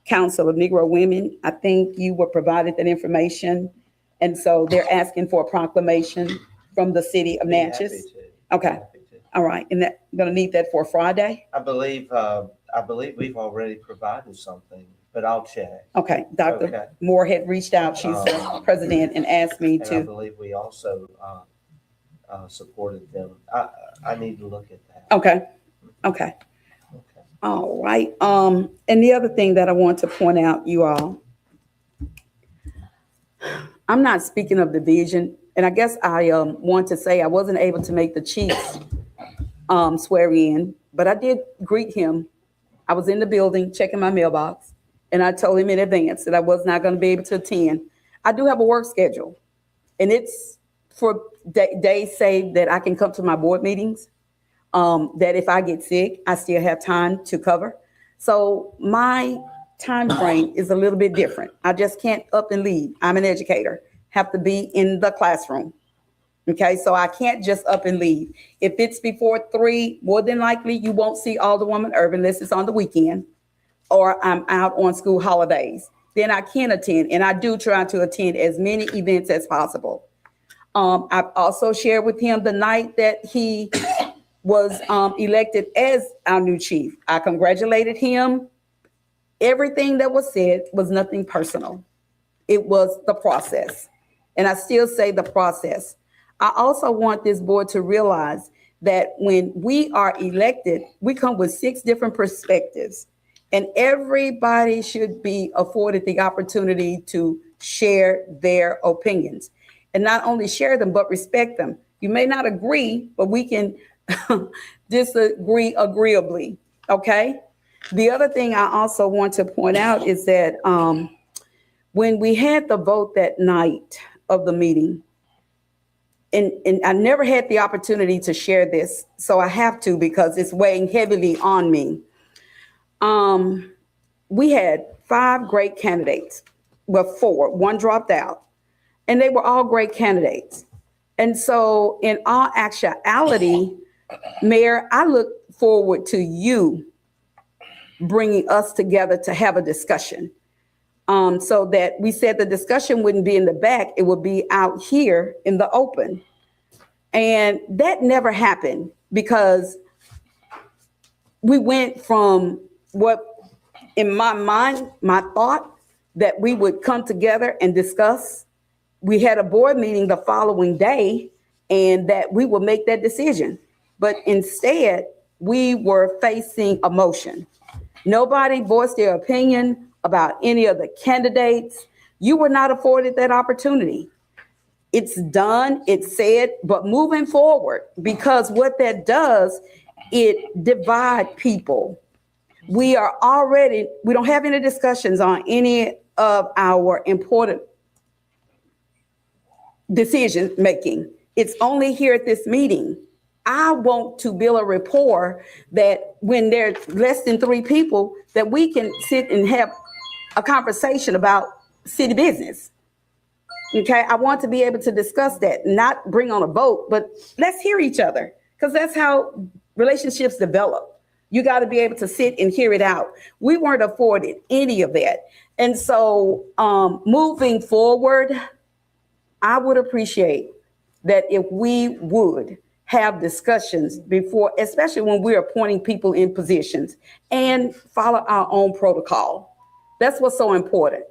Council of Negro Women. I think you were provided that information. And so they're asking for a proclamation from the city of Natchez. Okay, all right. And that, I'm gonna need that for Friday? I believe we've already provided something, but I'll check. Okay, Dr. Okay. Moore had reached out, she's the president, and asked me And I to, believe we also supported them. I need to look at that. okay. All right, and the other thing that I want to point out, you all, I'm not speaking of division, and I guess I want to say I wasn't able to make the chief's swear in, but I did greet him. I was in the building checking my mailbox, and I told him in advance that I was not going to be able to attend. I do have a work schedule, and it's for days saved that I can come to my board meetings, that if I get sick, I still have time to cover. So my time frame is a little bit different. I just can't up and leave. I'm an educator, have to be in the classroom. Okay, so I can't just up and leave. If it's before 3, more than likely you won't see Alderwoman Urban unless it's on the weekend or I'm out on school holidays. Then I can attend, and I do try to attend as many events as possible. I've also shared with him the night that he was elected as our new chief. I congratulated him. Everything that was said was nothing personal. It was the process. And I still say the process. I also want this board to realize that when we are elected, we come with 6 different perspectives, and everybody should be afforded the opportunity to share their opinions, and not only share them, but respect them. You may not agree, but we can disagree agreeably, okay? The other thing I also want to point out is that when we had the vote that night of the meeting, and I never had the opportunity to share this, so I have to because it's weighing heavily on me. We had 5 great candidates, well, 4, 1 dropped out, and they were all great candidates. And so in all actuality, Mayor, I look forward to you bringing us together to have a discussion. So that we said the discussion wouldn't be in the back, it would be out here in the open. And that never happened because we went from what, in my mind, my thought that we would come together and discuss. We had a board meeting the following day and that we would make that decision. But instead, we were facing a motion. Nobody voiced their opinion about any of the candidates. You were not afforded that opportunity. It's done, it's said, but moving forward, because what that does, it divides people. We don't have any discussions on any of our important decision making. It's only here at this meeting. I want to build a rapport that when there's less than 3 people, that we can sit and have a conversation about city business. Okay, I want to be able to discuss that, not bring on a vote, but let's hear each other, because that's how relationships develop. You got to be able to sit and hear it out. We weren't afforded any of that. And so moving forward, I would appreciate that if we would have discussions before, especially when we're appointing people in positions, and follow our own protocol. That's what's so important.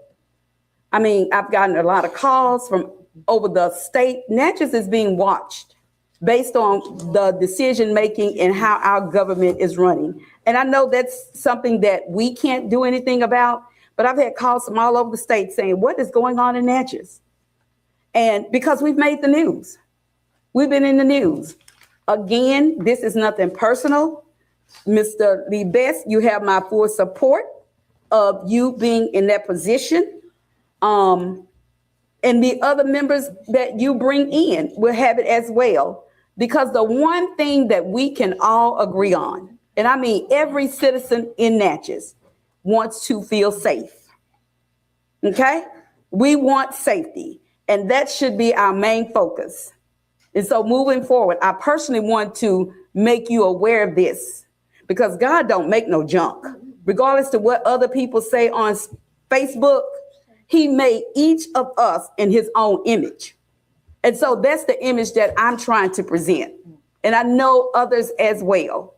I mean, I've gotten a lot of calls from over the state. Natchez is being watched based on the decision making and how our government is running. And I know that's something that we can't do anything about, but I've had calls from all over the state saying, what is going on in Natchez? And because we've made the news, we've been in the news. Again, this is nothing personal. Mr. Lee Best, you have my full support of you being in that position. And the other members that you bring in will have it as well. Because the one thing that we can all agree on, and I mean every citizen in Natchez wants to feel safe. Okay? We want safety, and that should be our main focus. And so moving forward, I personally want to make you aware of this, because God don't make no junk. Regardless to what other people say on Facebook, he made each of us in his own image. And so that's the image that I'm trying to present. And I know others as well.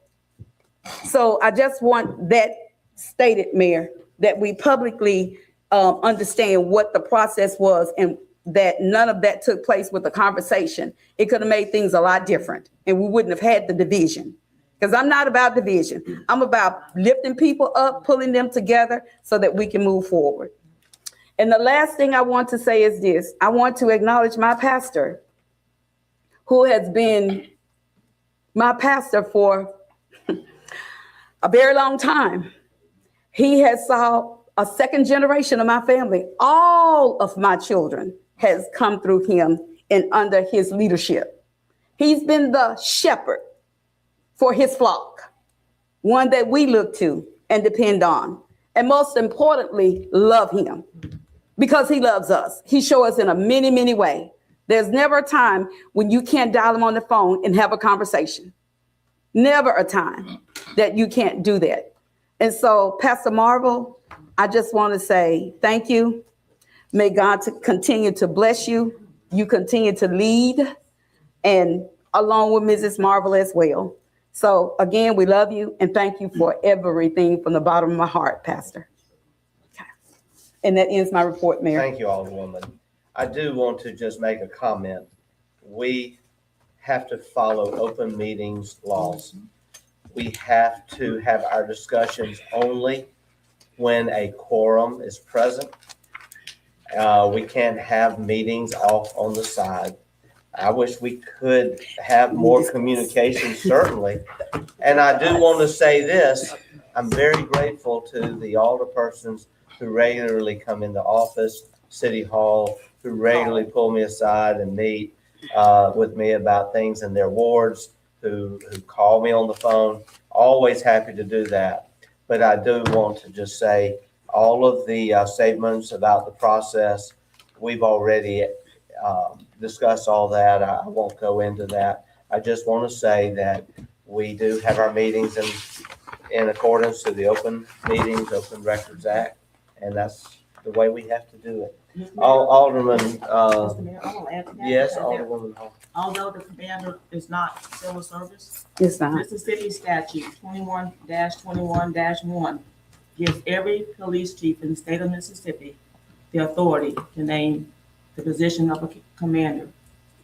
So I just want that stated, Mayor, that we publicly understand what the process was, and that none of that took place with the conversation. It could have made things a lot different, and we wouldn't have had the division. Because I'm not about division. I'm about lifting people up, pulling them together so that we can move forward. And the last thing I want to say is this. I want to acknowledge my pastor, who has been my pastor for a very long time. He has saw a second generation of my family. All of my children has come through him and under his leadership. He's been the shepherd for his flock, one that we look to. and depend on. And most importantly, love him because he loves us. He shows us in a many, many way. There's never a time when you can't dial him on the phone and have a conversation. Never a time that you can't do that. And so, Pastor Marvel, I just want to say thank you. May God continue to bless you. You continue to lead, and along with Mrs. Marvel as well. So again, we love you and thank you for everything from the bottom of my heart, Pastor. Okay. And that ends my report, Mayor. Thank you, Alderwoman. I do want to just make a comment. We have to follow open meetings laws. We have to have our discussions only when a quorum is present. We can't have meetings off on the side. I wish we could have more communication, certainly. And I do want to say this, I'm very grateful to the alderpersons who regularly come into office, City Hall, who regularly pull me aside and meet with me about things in their wards, who call me on the phone. Always happy to do that. But I do want to just say all of the statements about the process, we've already discuss all that. I won't go into that. I just want to say that we do have our meetings in accordance to the Open Meetings, Open Records Act, and that's the way we have to do it. Alderman, Mr. Mayor, I want to add to that. yes, Alderwoman Hall. Although the commander is not civil service, It's not. Mississippi statute 21-21-1 gives every police chief in the state of Mississippi the authority to name the position of a commander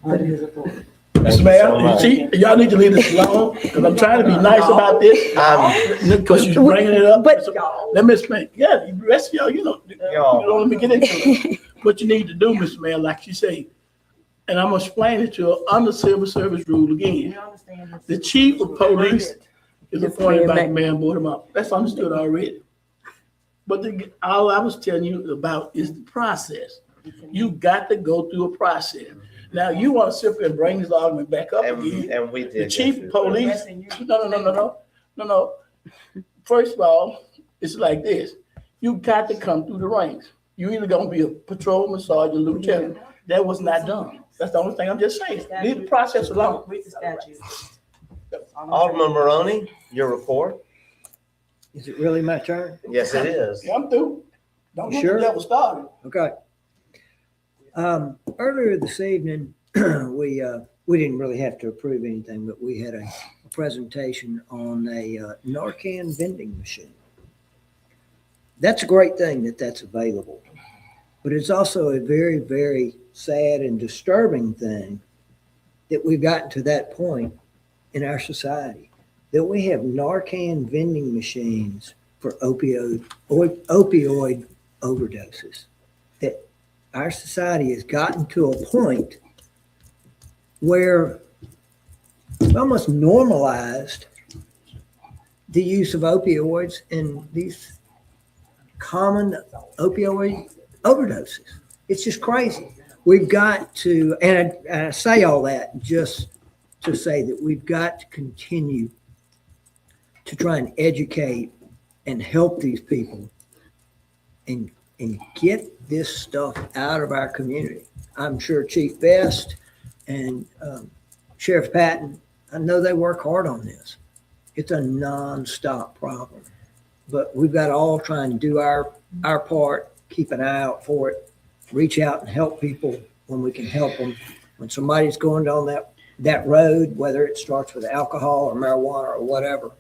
under his authority. Mr. Mayor, you see, y'all need to leave this alone, because I'm trying to be nice about this, because you're bringing it up. But Let me explain. Yeah, the rest of y'all, you don't let me get into it. What you need to do, Mr. Mayor, like you say, and I'm gonna explain it to you under civil service rule again. The chief of police is appointed by the mayor and board of up. That's understood already. But all I was telling you about is the process. You got to go through a process. Now, you want to sit there and bring this argument back up again. And we did. The chief of police, no. First of all, it's like this. You got to come through the ranks. You either gonna be a patrolman, sergeant, lieutenant. That was not done. That's the only thing I'm just saying. Leave the process alone. Read the statute. Alderman Maroney, your report? Is it really my turn? Yes, it is. Yeah, I'm through. Don't get Sure. the devil started. Okay. Earlier this evening, we didn't really have to approve anything, but we had a presentation on a Narcan vending machine. That's a great thing that that's available, but it's also a very, very sad and disturbing thing that we've gotten to that point in our society that we have Narcan vending machines for opioid overdoses. That our society has gotten to a point where it's almost normalized the use of opioids and these common opioid overdoses. It's just crazy. We've got to, and I say all that just to say that we've got to continue to try and educate and help these people and get this stuff out of our community. I'm sure Chief Best and Sheriff Patton, I know they work hard on this. It's a nonstop problem, but we've got to all try and do our part, keep an eye out for it, reach out and help people when we can help them. When somebody's going down that road, whether it starts with alcohol or marijuana or whatever,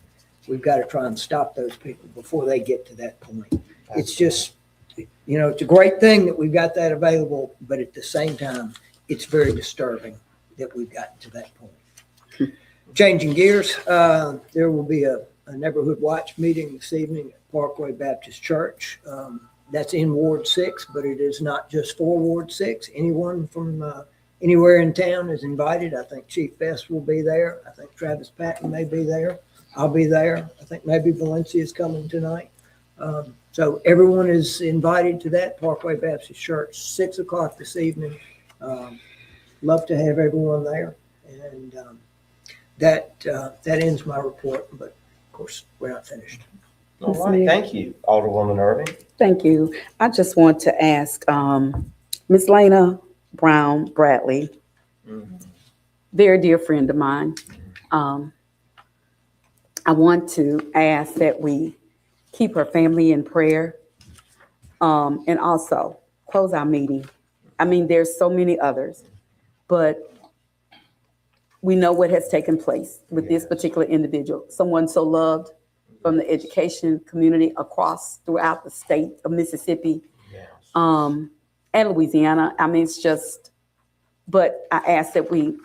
we've got to try and stop those people before they get to that point. It's just, it's a great thing that we've got that available, but at the same time, it's very disturbing that we've gotten to that point. Changing gears, there will be a neighborhood watch meeting this evening at Parkway Baptist Church. That's in Ward 6, but it is not just for Ward 6. Anyone from anywhere in town is invited. I think Chief Best will be there. I think Travis Patton may be there. I'll be there. I think maybe Valencia is coming tonight. So everyone is invited to that Parkway Baptist Church, 6 o'clock this evening. Love to have everyone there. And that ends my report, but of course, we're not finished. All Ms. right, Mayor. thank you, Alderwoman Irving. Thank you. I just want to ask, Ms. Lena Brown Bradley, very dear friend of mine. I want to ask that we keep her family in prayer, and also close our meeting. I mean, there's so many others, but we know what has taken place with this particular individual, someone so loved from the education community across throughout the state of Mississippi, and Louisiana. I mean, it's just, but I ask that we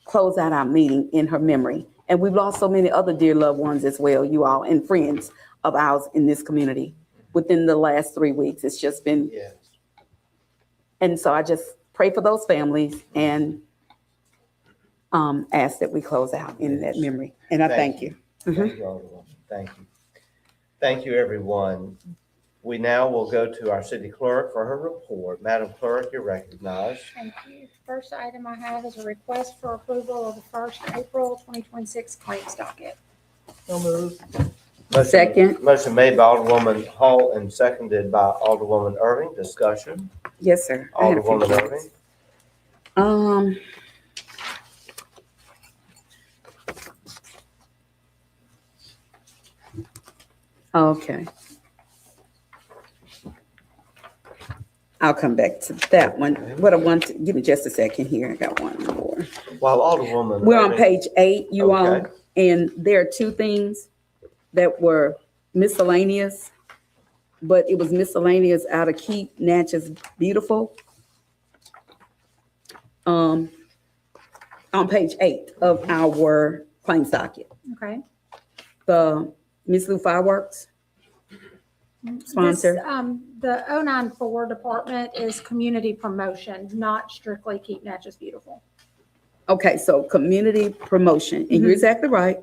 close out our meeting in her memory. And we've lost so many other dear loved ones as well, you all, and friends of ours in this community within the last 3 weeks. It's just been, and so I just pray for those families and ask that we close out in that memory. And I thank you. Thank you, Alderwoman. Thank you. Thank you, everyone. We now will go to our city clerk for her report. Madam Clerk, you're recognized. Thank you. First item I have is a request for approval of the first April 2026 claims docket. So moved. Second. Motion made by Alderwoman Hall and seconded by Alderwoman Irving. Discussion. Yes, sir. I had a few Alderwoman things. Irving. Okay. I'll come back to that one. What I want to, give me just a second here. I got one more. While Alderwoman. We're on Irving- page 8, you all, Okay. and there are 2 things that were miscellaneous, but it was miscellaneous out of Keep Natchez Beautiful. On page 8 of our claims docket, Okay. the Miss Lou Fireworks sponsor. This, the 094 department is community promotion, not strictly Keep Natchez Beautiful. Okay, so community promotion, and you're exactly right.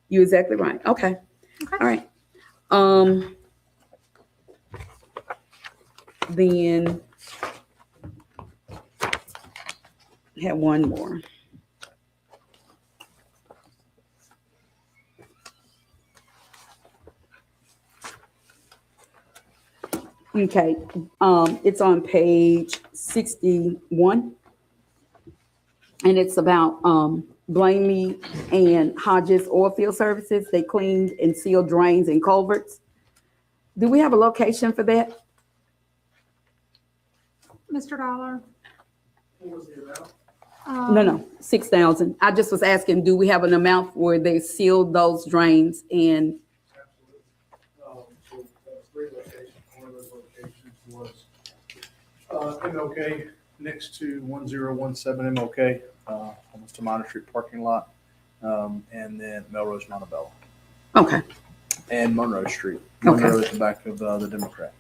You're exactly right. Okay. All right. Then I have one more. Okay, it's on page 61. And it's about Blamey and Hodges Oilfield Services. They cleaned and sealed drains and culverts. Do we have a location for that? Mr. Dollar? No, 6,000. I just was asking, do we have an amount where they sealed those drains and? So, 3 locations. One of those locations was MLK next to 1017 MLK, almost to Minor Street parking lot, and then Melrose Montebello. Okay. And Monroe Street. Okay. Monroe is the back of the Democrat.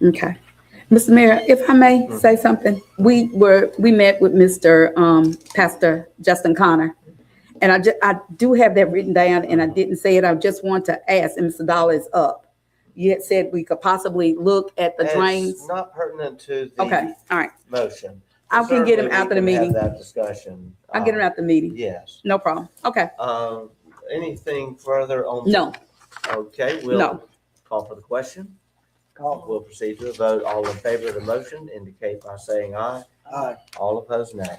Okay. Mr. Mayor, if I may say something, we met with Mr. Pastor Justin Connor, and I do have that written down, and I didn't say it. I just want to ask, and Mr. Dollar is up. You had said we could possibly look at the drains. It's not pertinent to Okay, the all right. motion. I can get him Certainly after the we can meeting. have that discussion. I'll get him out the meeting. Yes. No problem. Okay. Anything further on? No. Okay, we'll No. call for the question. We'll proceed to a vote. All in favor of the motion indicate by saying aye. Aye. All opposed, nay.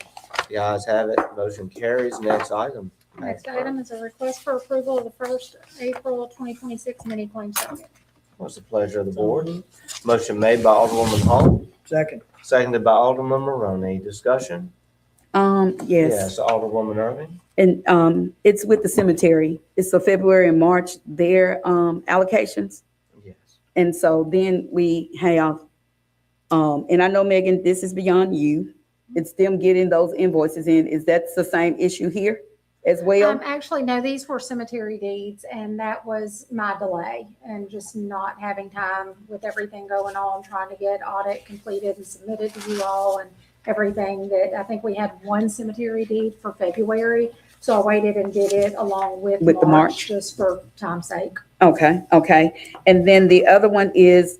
The ayes have it. Motion carries. Next item. Next item is a request for approval of the first April 2026 mini claims docket. What's the pleasure of the board? Motion made by Alderwoman Hall, Second. seconded by Alderman Maroney. Discussion? Yes. Yes, Alderwoman Irving. And it's with the cemetery. It's the February and March, their allocations. Yes. And so then we have, and I know, Megan, this is beyond you. It's them getting those invoices in. Is that the same issue here as well? Actually, no, these were cemetery deeds, and that was my delay and just not having time with everything going on, trying to get audit completed and submitted to you all and everything. That I think we had one cemetery deed for February, so I waited and did it along with With the March. just for time's sake. Okay. And then the other one is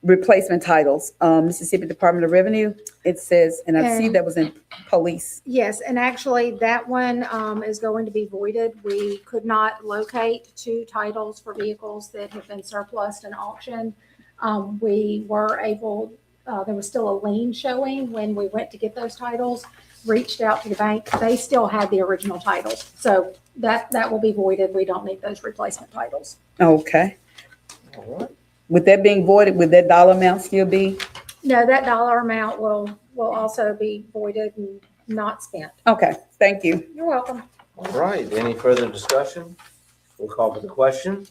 replacement titles. Mississippi Department of Revenue, it says, and I see And- that was in police. Yes, and actually that one is going to be voided. We could not locate two titles for vehicles that have been surplused and auctioned. We were able, there was still a lien showing when we went to get those titles, reached out to the bank. They still had the original titles. So that will be voided. We don't need those replacement titles. Okay. All right. With that being voided, would that dollar amount still be? No, that dollar amount will also be voided and not spent. Okay, thank you. You're welcome. All right, any further discussion? We'll call for the question.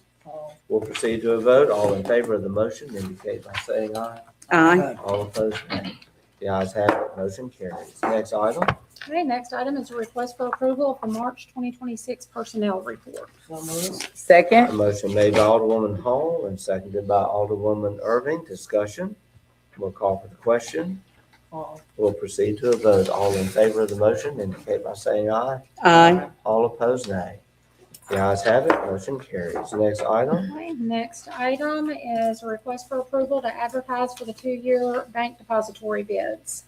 We'll proceed to a vote. All in favor of the motion indicate by saying aye. Aye. All opposed, nay. The ayes have it, motion carries. Next item. Okay, next item is a request for approval of the March 2026 personnel report. A Second. motion made by Alderwoman Hall and seconded by Alderwoman Irving. Discussion. We'll call for the question. We'll proceed to a vote. All in favor of the motion indicate by saying aye. Aye. All opposed, nay. The ayes have it, motion carries. Next item. Okay, next item is a request for approval to advertise for the 2-year bank depository bids.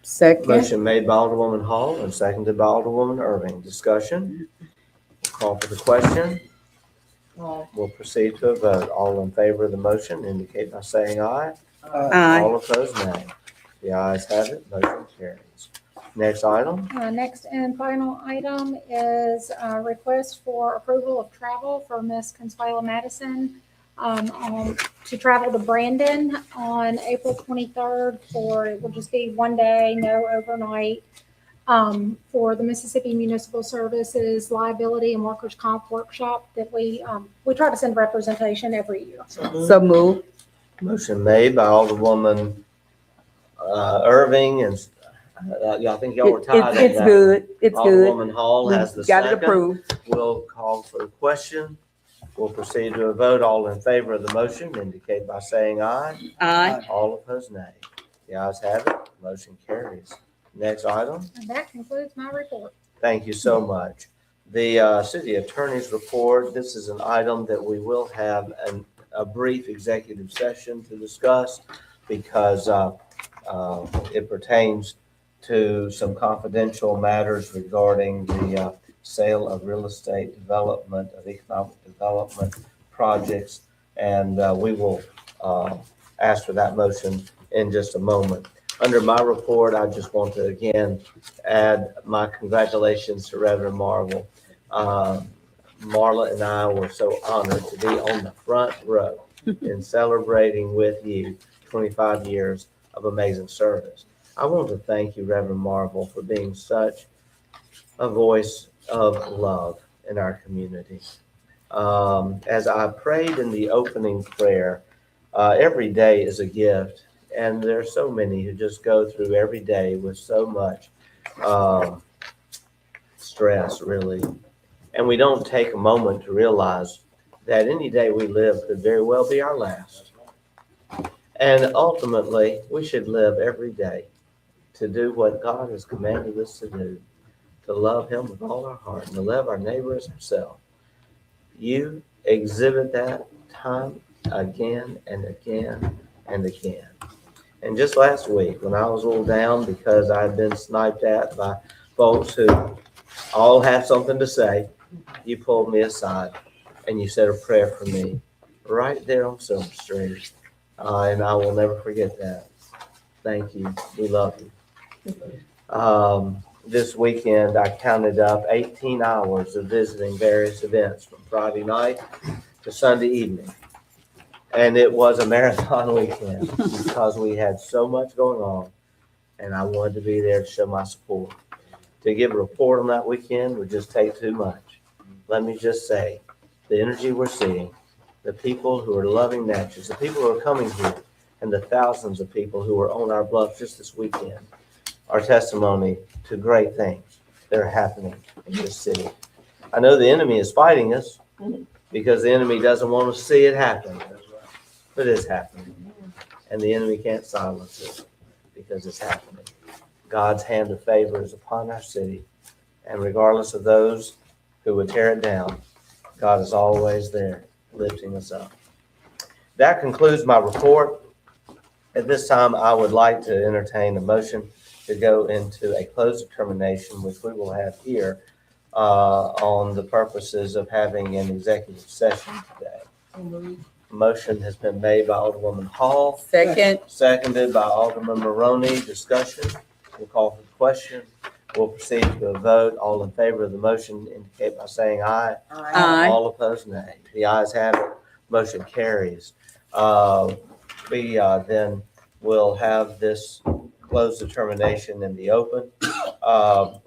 Second. Motion made by Alderwoman Hall and seconded by Alderwoman Irving. Discussion. Call for the question. We'll proceed to a vote. All in favor of the motion indicate by saying aye. Aye. All opposed, nay. The ayes have it, motion carries. Next item. Next and final item is a request for approval of travel for Miss Consuela Madison to travel to Brandon on April 23rd for, it will just be 1 day, no overnight, for the Mississippi Municipal Services Liability and Workers' Comp Workshop that we try to send representation every year. So move. Motion made by Alderwoman Irving and I think y'all were tied on It's that. good. It's good. Alderwoman Hall has the Got it second. approved. We'll call for the question. We'll proceed to a vote. All in favor of the motion indicate by saying aye. Aye. All opposed, nay. The ayes have it. Motion carries. Next item. And that concludes my report. Thank you so much. The city attorney's report, this is an item that we will have a brief executive session to discuss because it pertains to some confidential matters regarding the sale of real estate development, of economic development projects. And we will ask for that motion in just a moment. Under my report, I just want to again add my congratulations to Reverend Marvel. Marla and I were so honored to be on the front row in celebrating with you 25 years of amazing service. I want to thank you, Reverend Marvel, for being such a voice of love in our community. As I prayed in the opening prayer, every day is a gift, and there are so many who just go through every day with so much stress, really. And we don't take a moment to realize that any day we live could very well be our last. And ultimately, we should live every day to do what God has commanded us to do, to love Him with all our heart and to love our neighbor as ourselves. You exhibit that time again and again and again. And just last week, when I was a little down because I had been sniped at by folks who all had something to say, you pulled me aside and you said a prayer for me right there on Silver Street. And I will never forget that. Thank you. We love you. This weekend, I counted up 18 hours of visiting various events from Friday night to Sunday evening. And it was a marathon weekend because we had so much going on, and I wanted to be there to show my support. To give a report on that weekend would just take too much. Let me just say, the energy we're seeing, the people who are loving Natchez, the people who are coming here, and the thousands of people who are on our bluff just this weekend are testimony to great things that are happening in this city. I know the enemy is fighting us because the enemy doesn't want to see it happen, but it's happening. And the enemy can't silence it because it's happening. God's hand of favor is upon our city, and regardless of those who would tear it down, God is always there lifting us up. That concludes my report. At this time, I would like to entertain a motion to go into a closed determination, which we will have here on the purposes of having an executive session today. Motion has been made by Alderwoman Hall. Second. Seconded by Alderman Maroney. Discussion. We'll call for the question. We'll proceed to a vote. All in favor of the motion indicate by saying aye. Aye. All opposed, nay. The ayes have it. Motion carries. We then will have this closed determination in the open.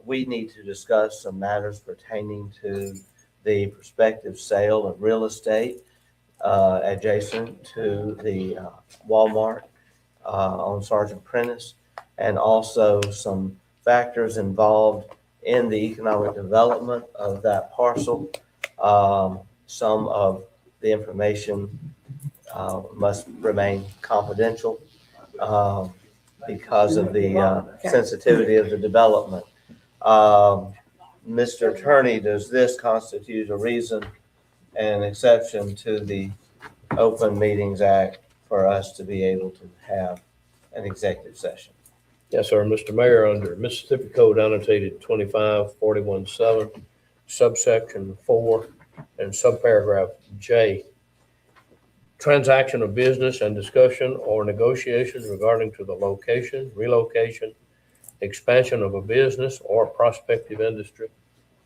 We need to discuss some matters pertaining to the prospective sale of real estate adjacent to the Walmart on Sergeant Prentice, and also some factors involved in the economic development of that parcel. Some of the information must remain confidential because of the sensitivity of the development. Mr. Attorney, does this constitute a reason and exception to the Open Meetings Act for us to be able to have an executive session? Yes, sir. Mr. Mayor, under Mississippi Code annotated 2541(7), subsection 4, and subparagraph J, transaction of business and discussion or negotiations regarding to the location, relocation, expansion of a business or prospective industry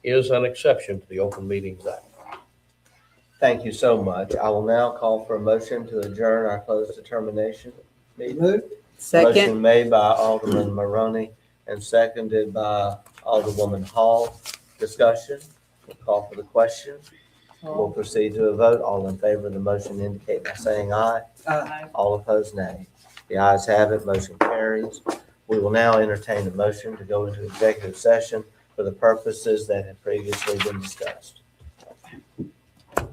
is an exception to the Open Meetings Act. Thank you so much. I will now call for a motion to adjourn our closed determination meeting. Second. Motion made by Alderman Maroney and seconded by Alderwoman Hall. Discussion. We'll call for the question. We'll proceed to a vote. All in favor of the motion indicate by saying aye. Aye. All opposed, nay. The ayes have it. Motion carries. We will now entertain a motion to go into executive session for the purposes that have previously been discussed.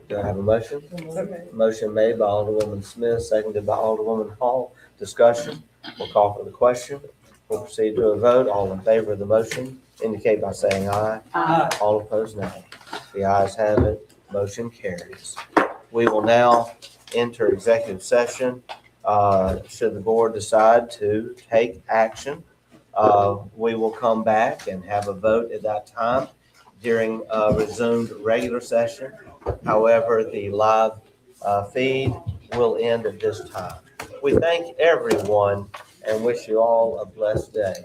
Do I have a motion? Motion made by Alderwoman Smith, seconded by Alderwoman Hall. Discussion. We'll call for the question. We'll proceed to a vote. All in favor of the motion indicate by saying aye. Aye. All opposed, nay. The ayes have it. Motion carries. We will now enter executive session. Should the board decide to take action, we will come back and have a vote at that time during a resumed regular session. However, the live feed will end at this time. We thank everyone and wish you all a blessed day.